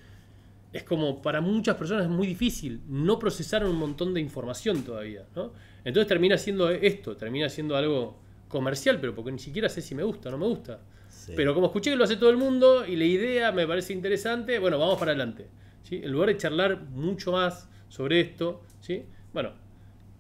Es como para muchas personas es muy difícil, no procesaron un montón de información todavía, ¿no? Entonces termina siendo algo comercial, pero porque ni siquiera sé si me gusta o no me gusta. Sí. Pero como escuché que lo hace todo el mundo y la idea me parece interesante, bueno, vamos para adelante, ¿sí? En lugar de charlar mucho más sobre esto, ¿sí? Bueno,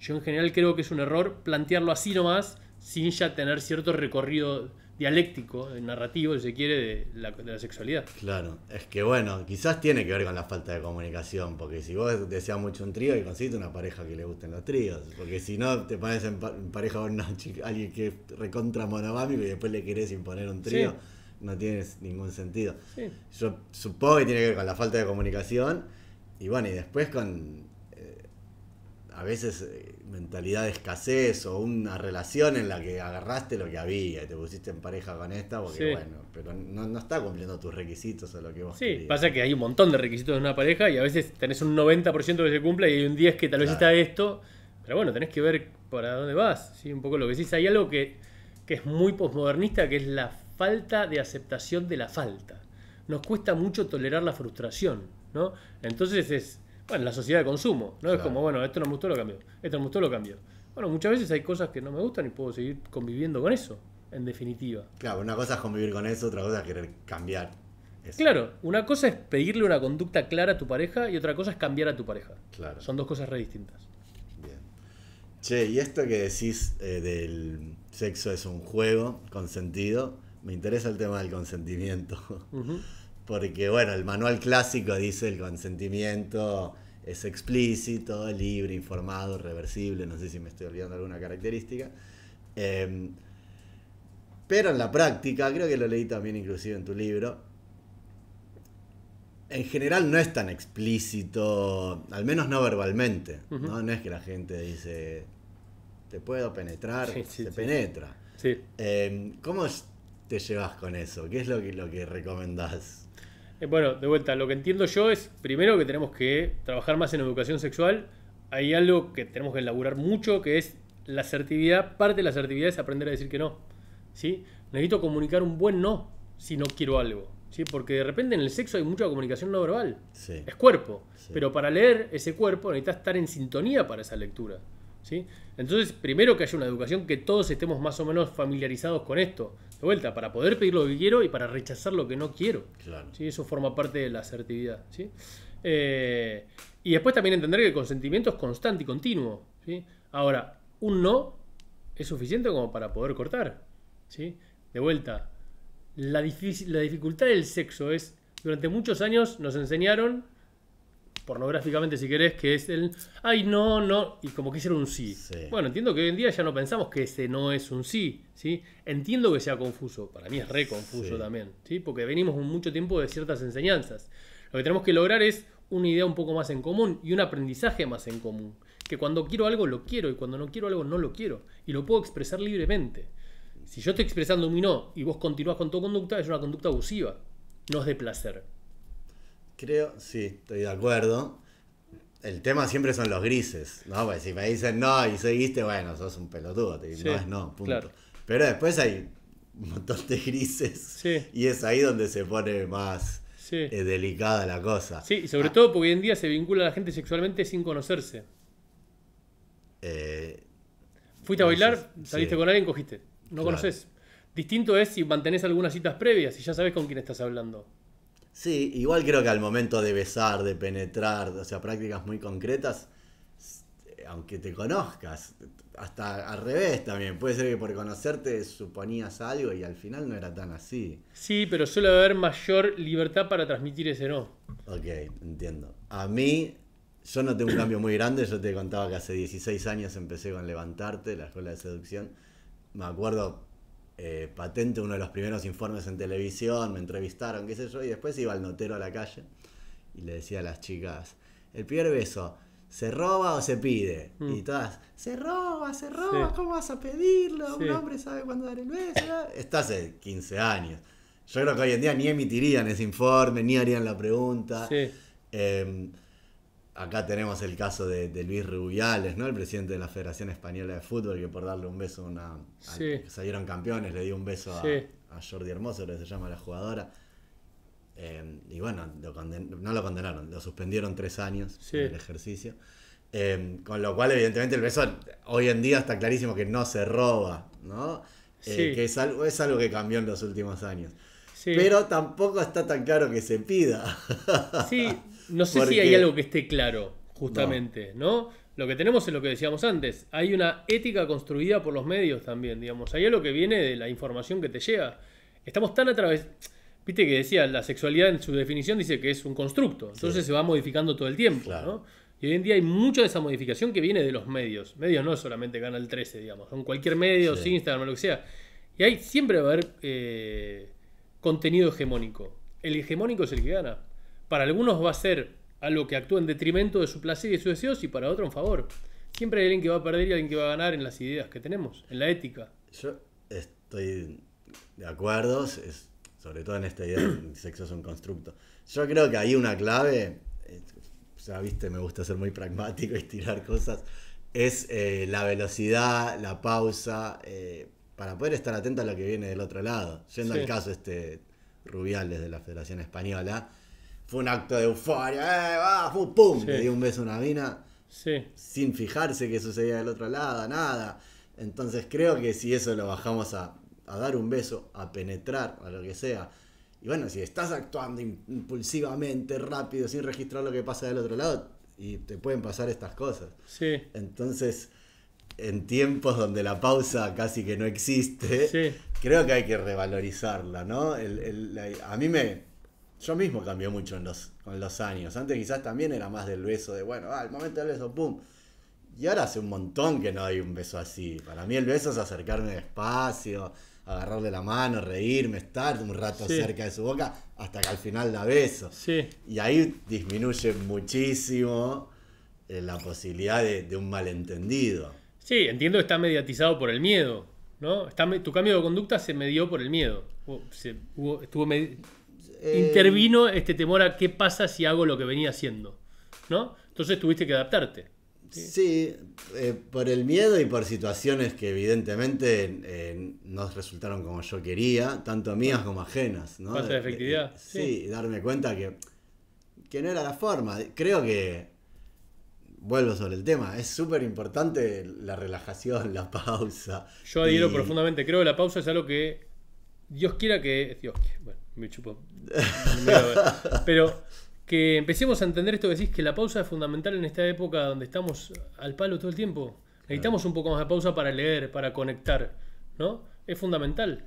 yo en general creo que es un error plantearlo así nomás, sin ya tener cierto recorrido dialéctico, narrativo, si se quiere, de la sexualidad. Claro, es que bueno, quizás tiene que ver con la falta de comunicación, porque si vos deseas mucho un trío y conseguiste una pareja que le gusten los tríos, porque si no te pones en pareja con alguien que es recontra monogámico y después le querés imponer un trío, Sí. no tiene ningún sentido. Sí. Yo supongo que tiene que ver con la falta de comunicación y bueno, y después con a veces mentalidad de escasez o una relación en la que agarraste lo que había y te pusiste en pareja con esta porque Sí. bueno, pero no está cumpliendo tus requisitos o lo que vos Sí, querías. pasa que hay un montón de requisitos de una pareja y a veces tenés un 90% que se cumpla y hay un 10% que tal vez Claro. está esto, pero bueno, tenés que ver para dónde vas, ¿sí? Un poco lo que decís. Hay algo que es muy posmodernista, que es la falta de aceptación de la falta. Nos cuesta mucho tolerar la frustración, ¿no? Entonces es, bueno, la sociedad de consumo, ¿no? Es Claro. como, bueno, esto no me gustó, lo cambio. Esto no me gustó, lo cambio. Bueno, muchas veces hay cosas que no me gustan y puedo seguir conviviendo con eso, en definitiva. Claro, una cosa es convivir con eso, otra cosa es querer cambiar eso. Claro, una cosa es pedirle una conducta clara a tu pareja y otra cosa es cambiar a tu pareja. Claro. Son dos cosas re distintas. Bien. Che, y esto que decís del sexo es un juego consentido, me interesa el tema del consentimiento. Ujú. Porque, bueno, el manual clásico dice el consentimiento es explícito, libre, informado, reversible, no sé si me estoy olvidando alguna característica. Pero en la práctica, creo que lo leí también inclusive en tu libro, en general no es tan explícito, al menos no verbalmente. Ujú. ¿No? No es que la gente dice, te puedo penetrar, Sí, sí, te sí. penetra. Sí. ¿Cómo te llevas con eso? ¿Qué es lo que recomendás? Bueno, de vuelta, lo que entiendo yo es, primero, que tenemos que trabajar más en educación sexual. Hay algo que tenemos que elaborar mucho, que es la asertividad. Parte de la asertividad es aprender a decir que no, ¿sí? Necesito comunicar un buen no si no quiero algo, ¿sí? Porque de repente en el sexo hay mucha comunicación no verbal. Sí. Es cuerpo, Sí. pero para leer ese cuerpo necesitas estar en sintonía para esa lectura, ¿sí? Entonces, primero que haya una educación que todos estemos más o menos familiarizados con esto. De vuelta, para poder pedir lo que quiero y para rechazar lo que no quiero. Claro. ¿Sí? Eso forma parte de la asertividad, ¿sí? Y después también entender que el consentimiento es constante y continuo, ¿sí? Ahora, un no es suficiente como para poder cortar, ¿sí? De vuelta, la dificultad del sexo es, durante muchos años nos enseñaron, pornográficamente si querés, que es el ay, no, y como que ese era un sí. Sí. Bueno, entiendo que hoy en día ya no pensamos que ese no es un sí, ¿sí? Entiendo que sea confuso, para mí es re confuso Sí. también, ¿sí? Porque venimos mucho tiempo de ciertas enseñanzas. Lo que tenemos que lograr es una idea un poco más en común y un aprendizaje más en común. Que cuando quiero algo lo quiero y cuando no quiero algo no lo quiero. Y lo puedo expresar libremente. Si yo estoy expresando un no y vos continuás con tu conducta, es una conducta abusiva, no es de placer. Creo, sí, estoy de acuerdo. El tema siempre son los grises, ¿no? Pues si me dicen no y seguiste, bueno, sos un pelotudo, te digo, Sí, no es no, punto. claro. Pero después hay un montón de grises Sí. y es ahí donde se pone más Sí. delicada la cosa. Sí, y sobre todo porque hoy en día se vincula a la gente sexualmente sin conocerse. Eh, Fuiste a no bailar, sé, saliste sí. con alguien, cogiste. No Claro. conoces. Distinto es si mantenés algunas citas previas y ya sabes con quién estás hablando. Sí, igual creo que al momento de besar, de penetrar, o sea, prácticas muy concretas, aunque te conozcas, hasta al revés también, puede ser que por conocerte suponías algo y al final no era tan así. Sí, pero suele haber mayor libertad para transmitir ese no. Ok, entiendo. A mí, yo no tengo un cambio muy grande, yo te contaba que hace 16 años empecé con Levantarte, la escuela de seducción. Me acuerdo, patente, uno de los primeros informes en televisión, me entrevistaron, qué sé yo, y después iba al notero a la calle y le decía a las chicas, el primer beso, ¿se roba o se pide? Y todas, se roba, Sí. ¿cómo vas a pedirlo? Sí. Un hombre sabe cuándo dar el beso. Está hace 15 años. Yo creo que hoy en día ni emitirían ese informe, ni harían la pregunta. Sí. Acá tenemos el caso de Luis Rubiales, ¿no? El presidente de la Federación Española de Fútbol, que por darle un beso Sí. que salieron campeones, le dio un beso Sí. a Jordi Hermoso, que se llama la jugadora. Y bueno, no lo condenaron, lo suspendieron 3 años Sí. en el ejercicio. Con lo cual, evidentemente, el beso hoy en día está clarísimo que no se roba, ¿no? Sí. Que es algo que cambió en los últimos años. Sí. Pero tampoco está tan claro que se pida. Sí, no sé si Porque- hay algo que esté claro, justamente, ¿no? Lo que tenemos es lo que decíamos antes. Hay una ética construida por los medios también, digamos. Hay algo que viene de la información que te llega. Estamos tan a través... Viste que decía, la sexualidad en su definición dice que es un constructo. Entonces Sí. se va modificando todo el tiempo, Claro. ¿no? Y hoy en día hay mucha de esa modificación que viene de los medios. Medios no es solamente Canal 13, digamos. Son cualquier medio, Sí. Instagram, lo que sea. Y hay siempre va a haber contenido hegemónico. El hegemónico es el que gana. Para algunos va a ser algo que actúa en detrimento de su placer y de sus deseos, y para otro en favor. Siempre hay alguien que va a perder y alguien que va a ganar en las ideas que tenemos, en la ética. Yo estoy de acuerdo, sobre todo en esta idea de que el sexo es un constructo. Yo creo que hay una clave, ya viste, me gusta ser muy pragmático y tirar cosas, es la velocidad, la pausa, para poder estar atento a lo que viene del otro lado. Yendo Sí. al caso Rubiales de la Federación Española, fue un acto de euforia, ¡pum! Sí. Le dio un beso a una mina, Sí, sin fijarse qué sucedía del otro lado, nada. Entonces creo que si eso lo bajamos a dar un beso, a penetrar, a lo que sea, y bueno, si estás actuando impulsivamente, rápido, sin registrar lo que pasa del otro lado, y te pueden pasar estas cosas. sí, Entonces, en tiempos donde la pausa casi que no existe, sí. creo que hay que revalorizarla, ¿no? Yo mismo cambié mucho con los años. Antes quizás también era más del beso, de bueno, el momento del beso, pum. Y ahora hace un montón que no hay un beso así. Para mí el beso es acercarme despacio, agarrarle la mano, reírme, estar un rato Sí. cerca de su boca, hasta que al final la beso. Sí, Y ahí disminuye muchísimo la posibilidad de un malentendido. sí, entiendo que está mediatizado por el miedo, ¿no? Tu cambio de conducta se medió por el miedo. Intervino este temor a qué pasa si hago lo que venía haciendo, ¿no? Entonces tuviste que adaptarte. Sí, por el miedo y por situaciones que evidentemente no resultaron como yo quería, tanto mías como ajenas, ¿no? Falta de efectividad, Sí, darme cuenta que no era la forma. Creo que, vuelvo sobre el tema, es súper importante la relajación, la pausa. Yo adhiero Y- profundamente. Creo que la pausa es algo que Dios quiera que... bueno, me chupo. Pero que empecemos a entender esto que decís, que la pausa es fundamental en esta época donde estamos al palo todo el tiempo. Necesitamos un poco más de pausa para leer, para conectar, ¿no? Es fundamental.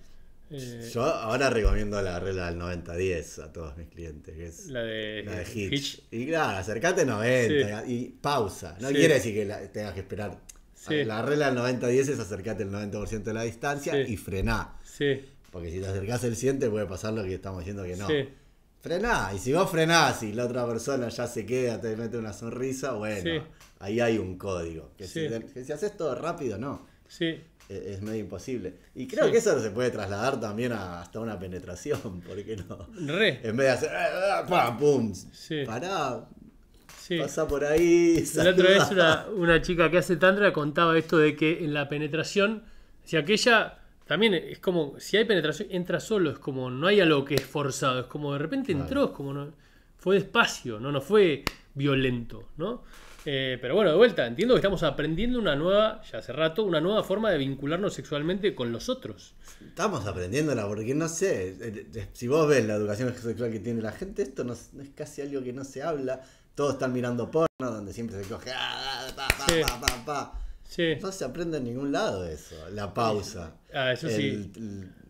Yo ahora recomiendo la regla del 90-10 a todos mis clientes, que es La de Hitch. Y claro, acercate 90 y pausa. No quiere decir que tengas que esperar. Sí. La regla del 90-10 es acercate el 90% de la distancia Sí. y frená. Sí, Porque si te acercás el 100 te puede pasar lo que estamos diciendo que no. sí, Frená. Y si vos frenás y la otra persona ya se queda, te mete una sonrisa, bueno, Sí. ahí hay un código. Que Sí. si haces todo rápido, no. sí. es medio imposible. Y creo que eso se puede trasladar también hasta una penetración, ¿por qué no? Re. En vez de hacer ¡pam! ¡Pum! Sí. Pará, Sí. pasa por ahí. La otra vez una chica que hace tantra contaba esto de que en la penetración, si aquella también es como, si hay penetración, entra solo, es como, no hay algo que es forzado, es como de repente entró, es como, no, fue despacio, no fue violento, ¿no? Pero bueno, de vuelta, entiendo que estamos aprendiendo una nueva, ya hace rato, una nueva forma de vincularnos sexualmente con los otros. Estamos aprendiéndola, porque no sé, si vos ves la educación sexual que tiene la gente, esto no es casi algo que no se habla. Todos están mirando porno, donde siempre se coge, Sí. No se aprende en ningún lado eso, la pausa. Eso sí.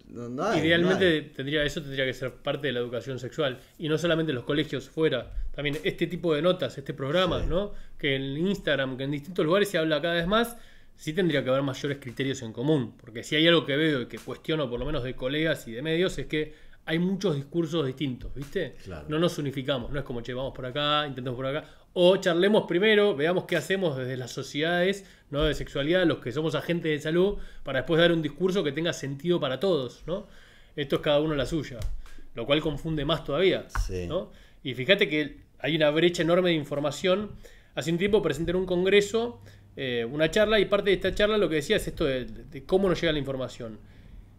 No hay, Idealmente eso tendría que ser parte de la educación sexual. Y no solamente en los colegios, fuera. También este tipo de notas, este programa, Sí. ¿no? Que en Instagram, que en distintos lugares se habla cada vez más, sí tendría que haber mayores criterios en común. Porque si hay algo que veo y que cuestiono, por lo menos de colegas y de medios, es que hay muchos discursos distintos, ¿viste? Claro. No nos unificamos, no es como, che, vamos por acá, intentemos por acá. O charlemos primero, veamos qué hacemos desde las sociedades, ¿no? De sexualidad, los que somos agentes de salud, para después dar un discurso que tenga sentido para todos, ¿no? Esto es cada uno la suya, lo cual confunde más todavía, Sí. ¿no? Y fíjate que hay una brecha enorme de información. Hace un tiempo presenté en un congreso una charla, y parte de esta charla lo que decía es esto de cómo nos llega la información.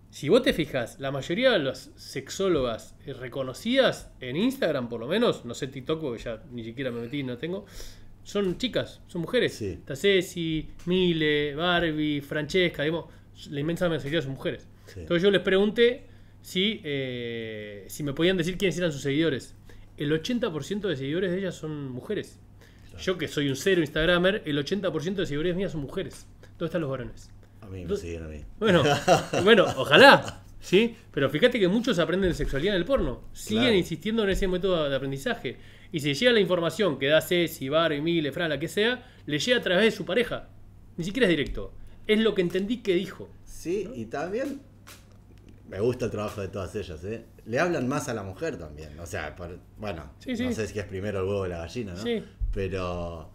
Si vos te fijas, la mayoría de las sexólogas reconocidas en Instagram, por lo menos, no sé TikTok, porque ya ni siquiera me metí, no tengo, son chicas, son mujeres. Sí. Está Ceci, Mile, Barbie, Francesca, digamos, la inmensa mayoría son mujeres. Sí. Entonces yo les pregunté si me podían decir quiénes eran sus seguidores. El 80% de seguidores de ellas son mujeres. Claro. Yo, que soy un cero Instagramer, el 80% de seguidores mías son mujeres. ¿Dónde están los varones? A mí me siguen a mí. Bueno, ojalá, ¿sí? Pero fíjate que muchos aprenden de sexualidad en el porno. Siguen Claro. insistiendo en ese método de aprendizaje. Y si llega la información que da Ceci, Barbie, Mile, Fran, la que sea, le llega a través de su pareja. Ni siquiera es directo. Es lo que entendí que dijo. Sí, ¿no? y también me gusta el trabajo de todas ellas, ¿eh? Le hablan más a la mujer también. O sea, bueno, Sí, sí. no sé si es primero el huevo o la gallina, ¿no? Sí. Pero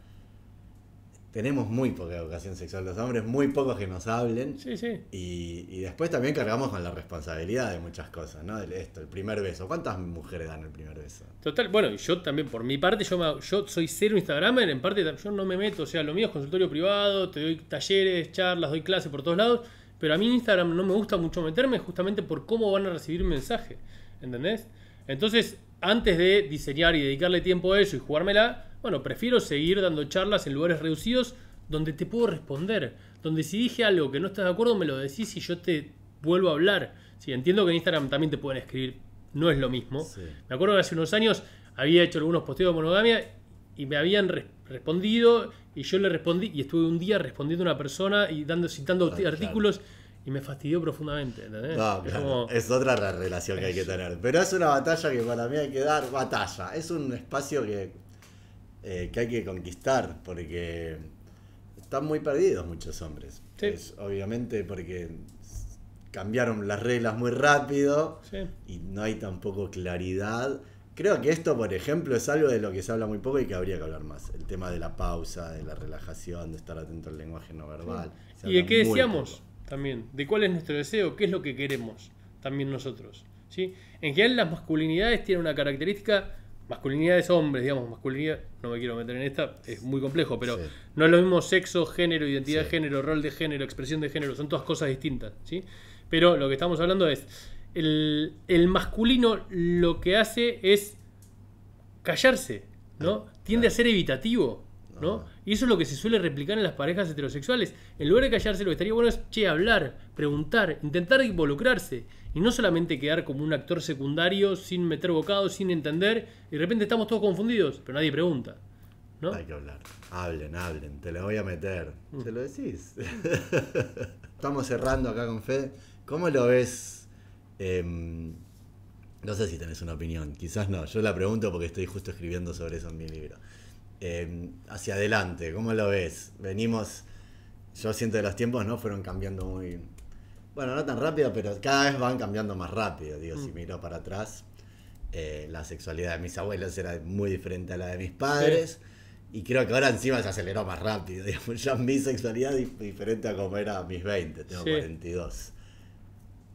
tenemos muy poca educación sexual los hombres, muy pocos que nos hablen. Sí, sí. Y después también cargamos con la responsabilidad de muchas cosas, ¿no? El primer beso. ¿Cuántas mujeres dan el primer beso? Total, bueno, y yo también, por mi parte, yo soy cero Instagramer, en parte yo no me meto, o sea, lo mío es consultorio privado, te doy talleres, charlas, doy clases por todos lados, pero a mí en Instagram no me gusta mucho meterme justamente por cómo van a recibir un mensaje, ¿entendés? Entonces, antes de diseñar y dedicarle tiempo a eso y jugármela, bueno, prefiero seguir dando charlas en lugares reducidos donde te puedo responder, donde si dije algo que no estás de acuerdo me lo decís y yo te vuelvo a hablar. Sí, entiendo que en Instagram también te pueden escribir, no es lo mismo. Sí. Me acuerdo que hace unos años había hecho algunos posteos de monogamia y me habían respondido y yo le respondí y estuve un día respondiendo a una persona y citando Claro. artículos y me fastidió profundamente, ¿entendés? No, Es claro, como- es otra la relación que hay que tener. Pero es una batalla que para mí hay que dar. Batalla. Es un espacio que hay que conquistar porque están muy perdidos muchos hombres. Sí. Es obviamente porque cambiaron las reglas muy rápido Sí. y no hay tampoco claridad. Creo que esto, por ejemplo, es algo de lo que se habla muy poco y que habría que hablar más. El tema de la pausa, de la relajación, de estar atento al lenguaje no verbal. Se ¿Y de habla qué muy deseamos? poco. También. ¿De cuál es nuestro deseo? ¿Qué es lo que queremos? También nosotros. ¿Sí? En general las masculinidades tienen una característica, masculinidades hombres, digamos, masculinidad, no me quiero meter en esta, es muy complejo, pero Sí. no es lo mismo sexo, género, identidad Sí. de género, rol de género, expresión de género, son todas cosas distintas, ¿sí? Pero lo que estamos hablando es, el masculino lo que hace es callarse, ¿no? Tiende a ser evitativo, ¿no? Ajá. Y eso es lo que se suele replicar en las parejas heterosexuales. En lugar de callarse, lo que estaría bueno es, che, hablar, preguntar, intentar involucrarse. Y no solamente quedar como un actor secundario, sin meter bocados, sin entender, y de repente estamos todos confundidos, pero nadie pregunta, ¿no? Hay que hablar. Hablen, te lo voy a meter. ¿Te lo decís? Estamos cerrando acá con Fede. ¿Cómo lo ves? No sé si tenés una opinión, quizás no. Yo la pregunto porque estoy justo escribiendo sobre eso en mi libro. Hacia adelante, ¿cómo lo ves? Venimos, yo siento que los tiempos no fueron cambiando muy... Bueno, no tan rápido, pero cada vez van cambiando más rápido. Digo, si miro para atrás, la sexualidad de mis abuelos era muy diferente a la de mis padres. Y creo que ahora encima se aceleró más rápido. Digamos, ya mi sexualidad es diferente a como era a mis 20, tengo 42.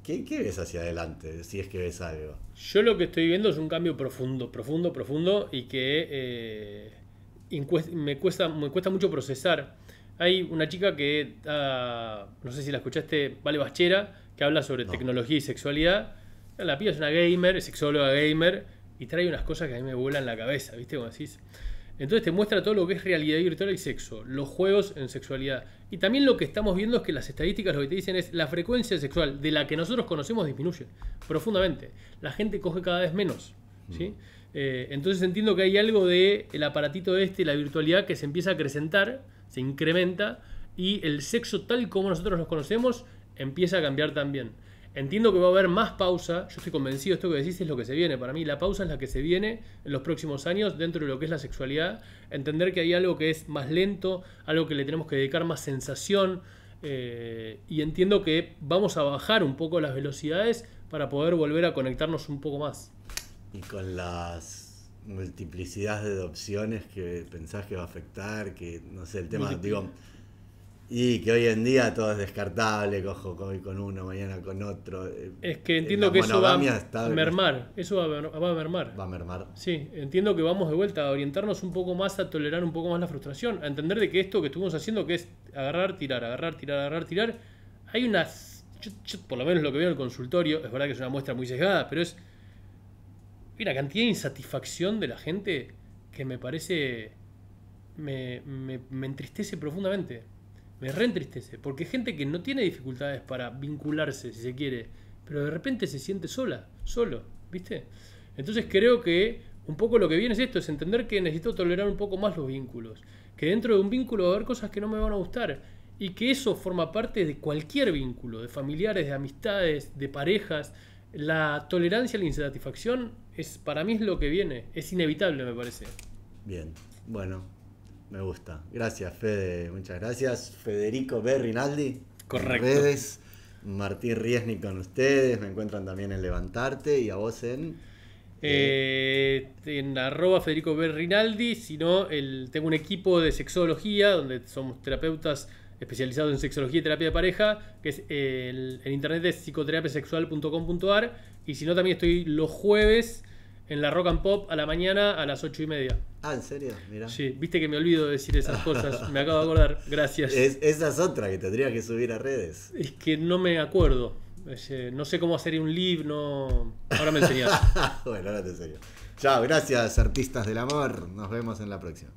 ¿Qué ves hacia adelante? Si es que ves algo. Yo lo que estoy viendo es un cambio profundo, profundo, profundo y que me cuesta mucho procesar. Hay una chica que, no sé si la escuchaste, Vale Bachera, que habla sobre tecnología y sexualidad. La piba es una gamer, es sexóloga gamer, y trae unas cosas que a mí me vuelan la cabeza, ¿viste? Como decís. Entonces te muestra todo lo que es realidad virtual y sexo, los juegos en sexualidad. Y también lo que estamos viendo es que las estadísticas lo que te dicen es la frecuencia sexual de la que nosotros conocemos disminuye profundamente. La gente coge cada vez menos, ¿sí? Entonces entiendo que hay algo de el aparatito la virtualidad, que se empieza a acrecentar, se incrementa, y el sexo tal como nosotros los conocemos empieza a cambiar también. Entiendo que va a haber más pausa. Yo estoy convencido, esto que decís es lo que se viene. Para mí la pausa es la que se viene en los próximos años dentro de lo que es la sexualidad. Entender que hay algo que es más lento, algo que le tenemos que dedicar más sensación. Y entiendo que vamos a bajar un poco las velocidades para poder volver a conectarnos un poco más. Y con las multiplicidades de opciones que pensás que va a afectar, que no sé, el tema, digo... Y que hoy en día todo es descartable, cojo hoy con uno, mañana con otro. Es que entiendo que eso va a está... mermar, eso va a mermar. Va a mermar. Sí, entiendo que vamos de vuelta a orientarnos un poco más, a tolerar un poco más la frustración, a entender de que esto que estuvimos haciendo, que es agarrar, tirar, agarrar, tirar, agarrar, tirar, hay unas... Yo, por lo menos lo que veo en el consultorio, es verdad que es una muestra muy sesgada, pero es una cantidad de insatisfacción de la gente que me parece... me entristece profundamente. Me reentristece, porque hay gente que no tiene dificultades para vincularse, si se quiere, pero de repente se siente solo, ¿viste? Entonces creo que un poco lo que viene es esto, es entender que necesito tolerar un poco más los vínculos, que dentro de un vínculo va a haber cosas que no me van a gustar, y que eso forma parte de cualquier vínculo, de familiares, de amistades, de parejas. La tolerancia a la insatisfacción para mí es lo que viene, es inevitable, me parece. Bien, bueno. Me gusta. Gracias, Fede. Muchas gracias. Federico B. Rinaldi. Correcto. En redes. Martín Riesni con ustedes. Me encuentran también en Levantarte. Y a vos en @Federico B. Rinaldi. Si no, tengo un equipo de sexología donde somos terapeutas especializados en sexología y terapia de pareja, que es en internet es psicoterapiasexual.com.ar. Y si no, también estoy los jueves en la Rock and Pop a la mañana a las 8:30. Ah, ¿en serio? Mirá. Sí, viste que me olvido de decir esas cosas. Me acabo de acordar. Gracias. Esa es otra que tendría que subir a redes. Es que no me acuerdo. No sé cómo hacer un live, no... Ahora me enseñás. Bueno, ahora te enseño. Chao, gracias, artistas del amor. Nos vemos en la próxima.